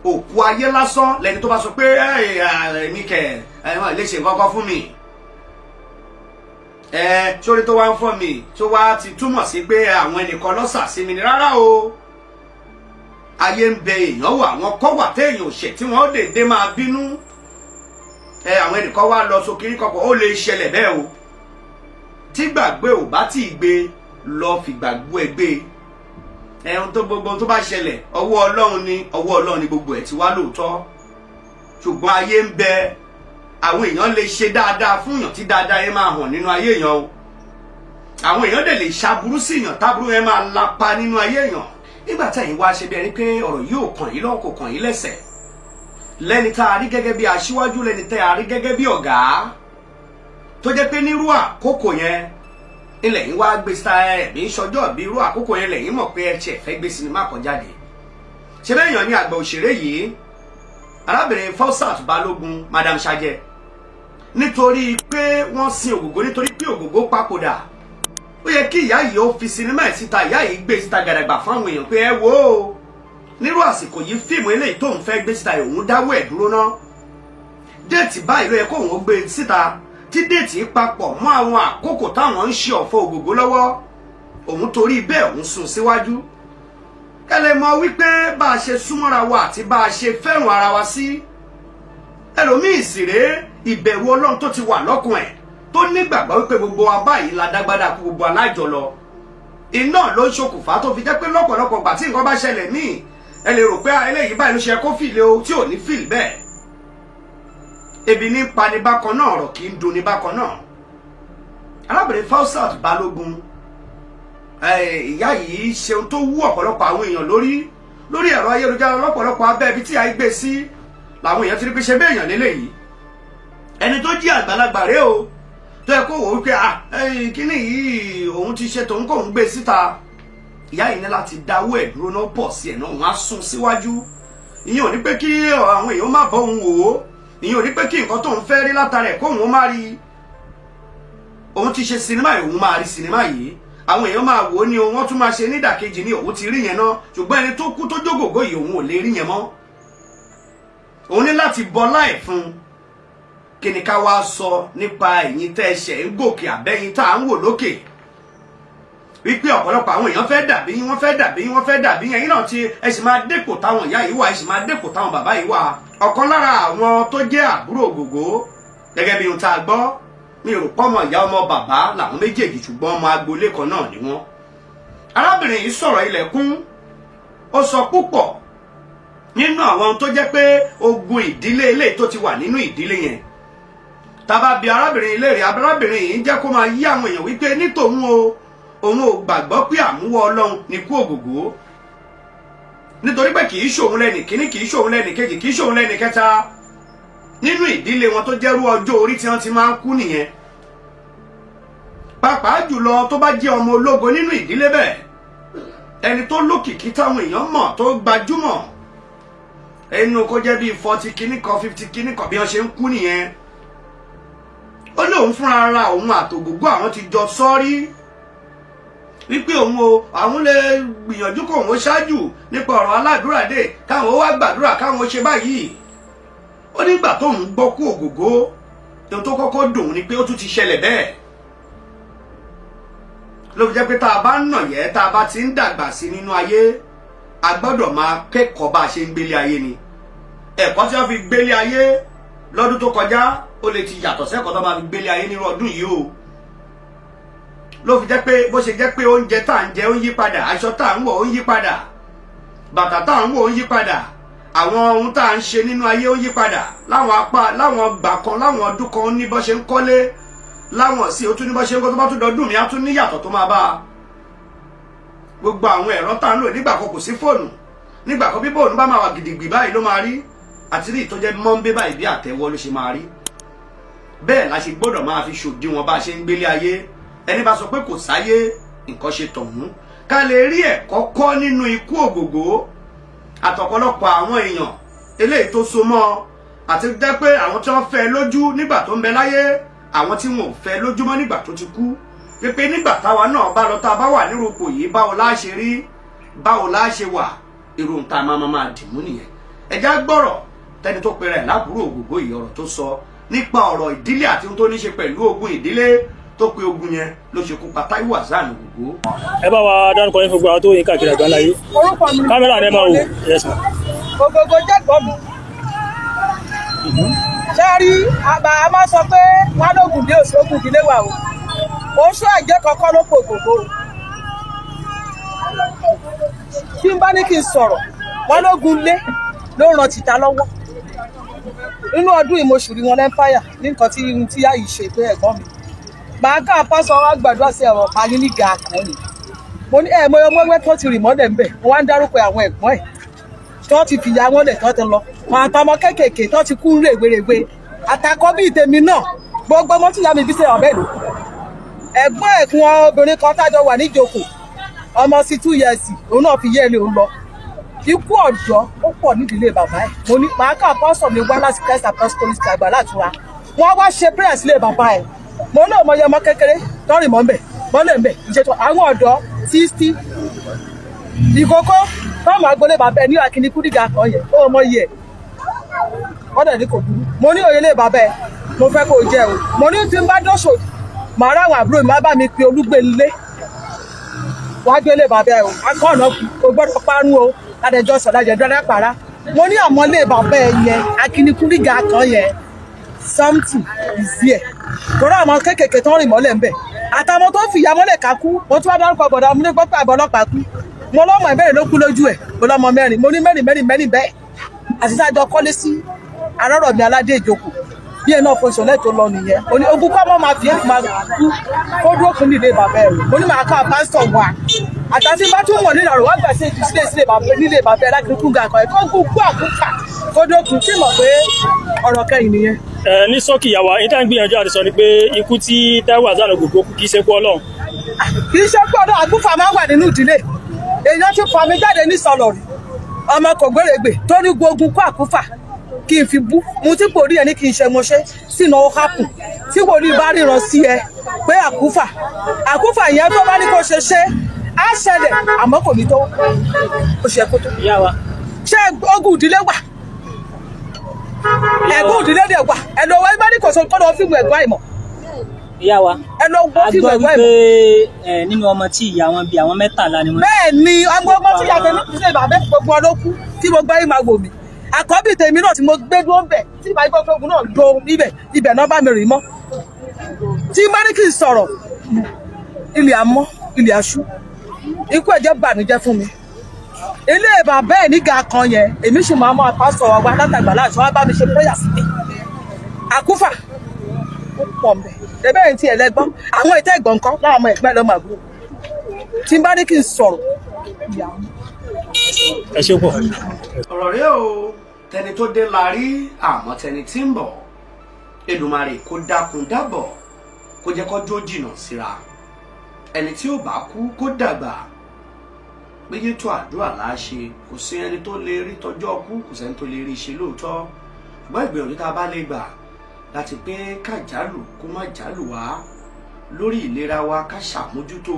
òkú ayé lásán lẹni tó bá sọ pé èmi kẹ wọn lè ṣe nǹkan fún mi, sórí tó wá ń fọ́ mi tó wá ti túmọ̀ sí pé àwọn ẹnìkan lọ́sà sí mi ni. rárá o, ayé ń bẹ èèyàn wà, àwọn kọ́ wà téèyàn ò ṣẹ̀ tí wọ́n lè dé máa bínú. àwọn ẹnìkan wá lọ sókiri kọ̀ọ̀kan, ó lè ṣẹlẹ̀ bẹ́ẹ̀ o. tí gbàgbé ò bá tí ì gbé, lọ fìgbàgbọ́ ẹ gbé. ẹ̀hún tó gbogbo tó bá ṣẹlẹ̀, ọwọ́ Ọlọ́run ni gbogbo ẹ̀ ti wá lóòótọ́. ṣùgbọ́n ayé ń bẹ, àwọn èèyàn lè ṣe dáadáa fún èèyàn tí dáadáa yẹn máa hàn nínú ayé èèyàn o. àwọn èèyàn dẹ̀ lè ṣaburú sí èèyàn táburú yẹn máa lapa nínú ayé èèyàn. nígbà tẹ̀yin wá ṣe bí ẹni pé ọ̀rọ̀ yìí ò kàn yín lọ́wọ́, kò kàn yín lẹ́sẹ̀, lẹ́ni tá a rí gẹ́gẹ́ bí aṣíwájú, lẹ́ni tá a rí gẹ́gẹ́ bí ọ̀gá, tó jẹ́ pé nírú àkókò yẹn ilẹ̀ yín wá gbé síta ẹ̀mí ṣọjọ́ bí irú àkókò yẹn lẹ́yìn mọ̀ pé ẹ tiẹ̀ fẹ́ gbé sinimá kan jáde. ṣé bẹ́ẹ̀ yàn ní àgbà òṣèré yìí, arábìnrin Fausat Balógun, Madam Sajẹ, nítorí pé wọ́n sin Ògògó, nítorí pé Ògògó papòdà, ó yẹ kí ìyá yìí ó fi sinimá ẹ̀ síta, ìyá yìí gbé síta gàdàgbà fún àwọn èèyàn pé ẹ wò ó, nírú àsìkò yìí fíìmù eléyìí tóun fẹ́ gbé síta, òun dáwọ́ ẹ̀ dúró ná, déètì báyìí ló yẹ kóun ó gbé síta, tí déètì papọ̀ mọ́ àwọn àkókò táwọn ń ṣe ọ̀fọ̀ Ògògó lọ́wọ́, òun torí bẹ́ẹ̀ òun sún síwájú. kẹ́lẹ́ mọ̀ wípé bá a ṣe súnmọ́ra wa àti bá a ṣe fẹ́ràn ara wa sí, ẹlòmíì sì rèé, ìbẹ̀rù Ọlọ́run tó ti wà lọ́kàn ẹ̀, tó nígbàgbọ́ wípé gbogbo wa báyìí la dágbádá kú gbogbo alájọ lọ. iná ló ń ṣokùnfà tó fi jẹ́ pé lọ́pọ̀lọpọ̀ gbà tí nǹkan bá ṣẹlẹ̀ míì, ẹ lè rò pé eléyìí báyìí ló ṣe kó fìlè o, tí ò ní fìlì bẹ́ẹ̀. ebi ní pa ní bákan náà, ọ̀rọ̀ kì í dùn ní bákan náà. arábìnrin Fausat Balógun, ìyá yìí ṣeun tó wú ọ̀pọ̀lọpọ̀ àwọn èèyàn lórí ẹ̀rọ ayélujára, lọ́pọ̀lọpọ̀ abẹ́ ibi tí a gbé sí làwọn èèyàn ti rí pé ṣe bẹ́ẹ̀ yàn lélẹ́yìí. ẹni tó jí àgbàlagbà rèé o, tó yẹ kó wò wípé kíní yìí òun ti ṣe tòun kóun gbé síta. ìyá yìí ní láti dáwọ́ ẹ̀ dúró náà, pọ̀ sí ẹ̀ náà, wọ́n á sún síwájú. ìyẹn ò ní pé kí àwọn èèyàn má bọ́ òun wò ó, ìyẹn ò ní pé kí nǹkan tóun fẹ́ rí látara ẹ̀ kóun ó má rí. òun ti ṣe sinimá yìí, òun máa rí sinimá yìí, àwọn èèyàn máa wò ó ní o, wọ́n tún máa ṣe nídàkejì ní òun ti rí yẹn náà, ṣùgbọ́n ẹni tó kú tó jógògó yìí òun ò lè rí yẹn mọ́. òun ní láti bọlá ẹ̀ fún un. kí ni ká wá sọ nípa ẹ̀yin tẹ́ ẹ̀ṣẹ̀ ń gòkè àbẹ́yìn tá à ń wò lókè, wípé ọ̀pọ̀lọpọ̀ àwọn èèyàn fẹ́ dàbí yín, wọ́n fẹ́ dàbí yín, wọ́n fẹ́ dàbí yín, ẹ̀yin náà ti ẹ sì máa dépò táwọn ìyá yìí wà, ẹ sì máa dépò táwọn bàbá yìí wà. ọ̀kan lára àwọn tó jẹ́ àbúrò Ògògó, gẹ́gẹ́ bí ohun tá a gbọ́, mi rò pọ́mọ ìyá ọmọ bàbá làwọn méjèèjì, ṣùgbọ́n ọmọ agboolé kan náà ni wọ́n. arábìnrin yìí sọ̀rọ̀ ilẹ̀kùn, ó sọ púpọ̀ nínú àwọn tó jẹ́ pé ogun ìdílé eléyìí tó ti wà nínú ìdílé yẹn. tábà bí arábìnrin léèrè, arábìnrin yìí ń jẹ́ kó máa yí àwọn èèyàn wípé ní tòun o, òun ò gbàgbọ́ pé àmúwọ́ Ọlọ́run ni kú Ògògó, nítorí pé kì í ṣòun lẹ́nì kíní, kì í ṣòun lẹ́nì kejì, kì í ṣòun lẹ́nì kẹta. nínú ìdílé wọn tó jẹ́rú ọjọ́ orí tí wọ́n ti máa ń kú nìyẹn. pàápàá jùlọ tó bá jẹ́ ọmọ ológo nínú ìdílé bẹ́ẹ̀, ẹni tó lókìkí táwọn èèyàn mọ̀, tó gbajúmọ̀, ẹnu kó jẹ́ bíi 40 kíní kan 50 kíní kan bí wọ́n ṣe ń kú nìyẹn. ó lóun fúnra ara òun àtògògó àwọn ti jọ sọ́rí wípé òun àwọn lè gbìyànjú kó òun ṣáájú nípa ọ̀rọ̀ aládùúrà dé káwọn ó wá gbàdúrà káwọn ó ṣe báyìí. Ó nígbà tóun gbọ́ kú Ògògó ohun tó kọ́kọ́ dùn ni pé ó tún ti ṣẹlẹ̀ bẹ́ẹ̀. Ló fi jẹ́ pé tá a bá ń nà yẹ́ tá a bá ti ń dàgbà sí nínú ayé a gbọ́dọ̀ máa kẹ́kọ̀ọ́ bá a ṣe ń gbélé ayé ni. Ẹ̀kọ́ tí wọ́n fi gbélé ayé lọ́dún tó kọjá ó lè ti yàtọ̀ sẹ́kọ̀ọ́ tó máa fi gbélé ayé nírú ọdún yìí o. Ló fi jẹ́ pé bó ṣe jẹ́ pé oúnjẹ tá à ń jẹ ó ń yí padà, aṣọ tá à ń wọ̀ ó ń yí padà, bàtà tá à ń wọ̀ ó ń yí padà, àwọn ohun tá à ń ṣe nínú ayé ó ń yí padà, láwọn gbà kan láwọn ọdún kan ó ní bó ṣe ń kọ́lé, láwọn sí ó tún ní bó ṣe ń kọ́ tó bá tún dọdún mi á tún ní yàtọ̀ tó máa bá a. Gbogbo àwọn ẹ̀rọ tá à ń lò nígbà kan kò sí fóònù, nígbà kan bí fóònù bá máa wà gidigbi báyìí ló máa rí, àti rí ìtọ́jẹ́ mọ́ńbé báyìí bí àtẹ́wọ́ ló ṣe máa rí. Bẹ́ẹ̀ la ṣe gbọ́dọ̀ máa fi ṣòdiwọ̀n bá a ṣe ń gbélé ayé. Ẹni bá sọ pé kò sáyé nǹkan ṣe tọ̀hún ká lè rí ẹ̀kọ́ kọ́ nínú ikú Ògògó àtọ̀pọ̀lọpọ̀ àwọn èèyàn eléyìí tó so mọ́ àti jẹ́ pé àwọn tí wọ́n fẹ́ lójú nígbà tó ń bẹ láyé, àwọn tí wọn ò fẹ́ lójú mọ́ nígbà tó ti kú, pé nígbà táwa náà bá lọ tá a bá wà nírú ipò yìí báwo la ṣe rí, báwo la ṣe wà, irú nǹkan tá a máa dìmú nìyẹn. Ẹja gbọ́rọ̀ tẹni tó pe rẹ̀ lábúrò Ògògó yìí ọ̀rọ̀ tó sọ nípa ọ̀rọ̀ ìdílé àti ohun tó ní ṣe pẹ̀lú ogun ìdílé tó pe ogun yẹn ló ṣekú pa Táíwò Hasan Ògògó. Ẹ bá wa dárúkọ yín fún gbogbo àwọn tó yín káàkiri àgbáńlá yìí. Orúkọ mi kámẹ́rà ni ẹ máa wò. Yes ma. Ògògó jẹ́ gbọ́n mi. Ṣé rí àbá a máa sọ pé wọ́n lóògùn dé òsì ogun ìdílé wa o. Oṣù àjẹ́ kankan ló pò Ògògó. Bí n bá ní kí n sọ̀rọ̀, wọ́n lóògùn lé ló ràn tìta lọ́wọ́. Nínú ọdún ìmọ̀ṣùrí wọn lẹ́ńpáyà ní nǹkan tí yá yìí ṣe pé ẹ̀gbọ́n mi. Màá ká pásọ wá gbàdúrà sí ẹ̀rọ pa ní nígà àkànní. Mo ní ọmọ ẹgbẹ́ tó ti rì mọ́lẹ̀ ń bẹ̀, mo wá ń dárúkọ àwọn ẹ̀gbọ́n ẹ̀ tó ti fìyà wọn lẹ̀ tó ti lọ. Àwọn àtọmọ kéékèèké tó ti kú rèwerèwe. Àtàkọ́ bíi tèmi náà, gbogbo ọmọ tí ìyá mi bí ṣe ọ̀bẹ lò. Ẹ̀gbọ́n ẹ̀kún obìnrin kan tájọ wà níjókòó, ọmọ sí 2 years, òun náà fi yé ilé òun lọ. Ikú ọ̀dọ́ ó pọ̀ nídìílé bàbá ẹ̀. Mo ní màá ká pásọ mi wá láti Christ Apostolic Àgbà Látura. Wọ́n wá ṣe prayer sílé bàbá ẹ̀. Mo náà mọ iye ọmọ kékeré tọrì mọ mbẹ mọlẹ mbẹ ìṣètò àwọn ọ̀dọ́ 60 ìkókó tọmọ agbolé bàbá ẹ ní akíní kúdìgà kan yẹn ó mọ iye ẹ wọn dẹ ní kò burú. Mo ní òye lè bàbá ẹ mo fẹ́ kó o jẹ o. Mo ní tí n bá dọ́ṣọ̀ màá ráwọn àbúrò mi má bá mi pe Olúgbélé wàá gbélé bàbá ẹ o akọ́ọ̀nà kò gbọ́dọ̀ parun o ládẹjọ́ sọ̀dájẹ́ dọ́dẹ́ pàrà. Mo ní àmọ́lé bàbá ẹ yẹn akíní kúdìgà kan yẹn something is here. Tọ́rọ àwọn kéékèèké tó ń rìn mọ́lẹ̀ ń bẹ̀. Àtàwọn tó fìyà mọ́lẹ̀ ká kú, wọ́n tún wá dárúkọ bọ̀dọ̀ ọmọdé gbọ́ pé àbọ̀ ọlọ́pàá kú. Mo lọ́mọ ìbẹ̀rẹ̀ ló kú lójú ẹ̀, mo lọ́mọ mẹ́rin, mo ní mẹ́rin bẹ́ẹ̀. Àti sáájọ kọ́lé sí arọ́rọ̀ mi aládé ìjókòó. Bí ẹ̀ náà fo ìṣọ̀lẹ̀ tó lọ nìyẹn. Mo ní ogún kọ́ mọ́ máa fi ẹ̀ máa kú kó dúró fún nílé bàbá ẹ̀. Mo ní màá ká pásítọ̀ wà. Àtàtí bá tún wọ̀ nínú ọ̀rọ̀ wá gbà sí nílé bàbá ẹ̀ láti kú ga kan ẹ̀ kó kú àkúkà kó dúró kù tí mọ̀ pé ọ̀rọ̀ kẹyìn nìyẹn. Ní sọ́kì ìyàwó yín tá ń gbìyànjú àti sọ ni pé ikú tí Táíwò Hasan Ògògó kú kì í ṣe kú Ọlọ́run. Kì í ṣe kú Ọlọ́run, àgúfà máa wà nínú ìdílé. Èèyàn ti fà mí jáde ní sọlọ rí. Ọmọ kò gbèrègbè tó ní gbógun kú àkúfà kí n fi bú. Mo ti pò rí ẹ ní kí n ṣe mo ṣe sínú ọkàkùn tí wòlíì bá ríran sí ẹ pé àkúfà yẹn tó bá ní kó ṣe á ṣẹlẹ̀ àmọ́ kò ní tó ó ṣe kó tó. Ìyá wa. Ṣé ogun ìdílé wà? Ẹ̀gbọ́n òdìlé dẹ̀ wà ẹ lọ wọ ẹgbẹ́ ní kò sọ kọ́dọ̀ fíìmù ẹ̀gbọ́n àìmọ̀. Ìyá wa ẹ lọ wọ fíìmù ẹ̀gbọ́n àìmọ̀. a gbọ́ wípé nínú ọmọ tí ìyá wọn bí àwọn 13 ni wọ́n. Bẹ́ẹ̀ ni ọmọ tí ìyá tèmi kì í ṣe bàbá gbogbo ọdún kú tí mo gbọ́ yín máa wò mí. Àkọ́bí tèmi náà tí mo gbé dúró bẹ̀ tí ìbá gbọ́ pé ogun náà do ibẹ̀ náà bá mi rìn mọ́. Tí mẹ́ríkì sọ̀rọ̀ ilé àmọ́ ilé aṣú ikú ẹ̀jẹ̀ bànújẹ́ fún mi. Ilé bàbá ẹ̀ nígà kan yẹn èmi sì máa mọ àpásọ̀ wa látàgbà láti wá bá mi ṣe prayer sílẹ̀. Àkúfà ó pọ̀ mbẹ̀ ẹ̀bẹ̀ yẹn ti ẹ̀lẹ́gbọ́n àwọn ìtẹ́ ìgbọ̀n kan láwọn ọmọ ẹ̀gbẹ́ lọ́mọ àbúrò tí n bá ní kí n sọ̀rọ̀. Ẹ ṣe pọ̀. Ọ̀rọ̀ rẹ o tẹni tó dé la rí àmọ́ tẹni tí ń bọ̀ Èdùmàrè kó dákun dábọ̀ kó jẹ́ kọ́jú ó jìnnà síra ẹni tí ó bá kú kó dàgbà méjì tó àdúrà láṣẹ kò sí ẹni tó lè rí tọjọ́ kú kò sẹ́ni tó lè rí ṣe lóòótọ́ ṣùgbọ́n ìgbìyànjú tá a bá lè gbà láti pé ká jálù kó má jálù wá, lórí ìlera wa ká ṣàmójútó,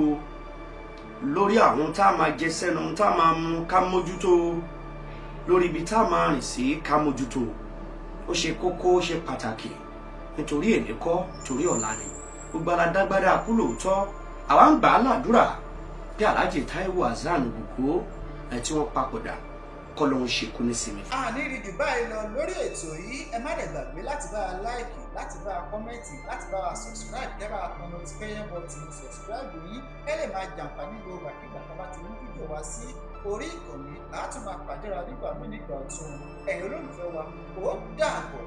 lórí àwọn tá a máa jẹ sẹ́nu tá a máa mú ká mójútó, lórí ibi tá a máa rìn sí ká mójútó. Ó ṣe kókó, ó ṣe pàtàkì, nítorí èmi kọ́ torí ọ̀la ni. Gbogbo aládágbádá kú lóòótọ́, àwa ń gbà á ládùúrà bí Alhaji Taiwo Hassan Ogogo tí wọ́n papòdà kọ́ ló ń ṣekú ní sinmi. a ní rí jù báyìí lọ lórí ètò yìí. ẹ má dẹ̀ gbàgbé láti bá a láìkì, láti bá a kọ́mẹ́ǹtì, láti bá a subscribe, kẹ́ bá a kan notification button subscribe yìí ẹ lè máa jàǹfààní gbogbo àkígbà tá a bá ti ní fídíò wá sí orí ìkànnì. a tún máa pàdéra nígbà mí nígbà ọ̀tun. ẹ̀yin olólùfẹ́ wa ó dàbọ̀.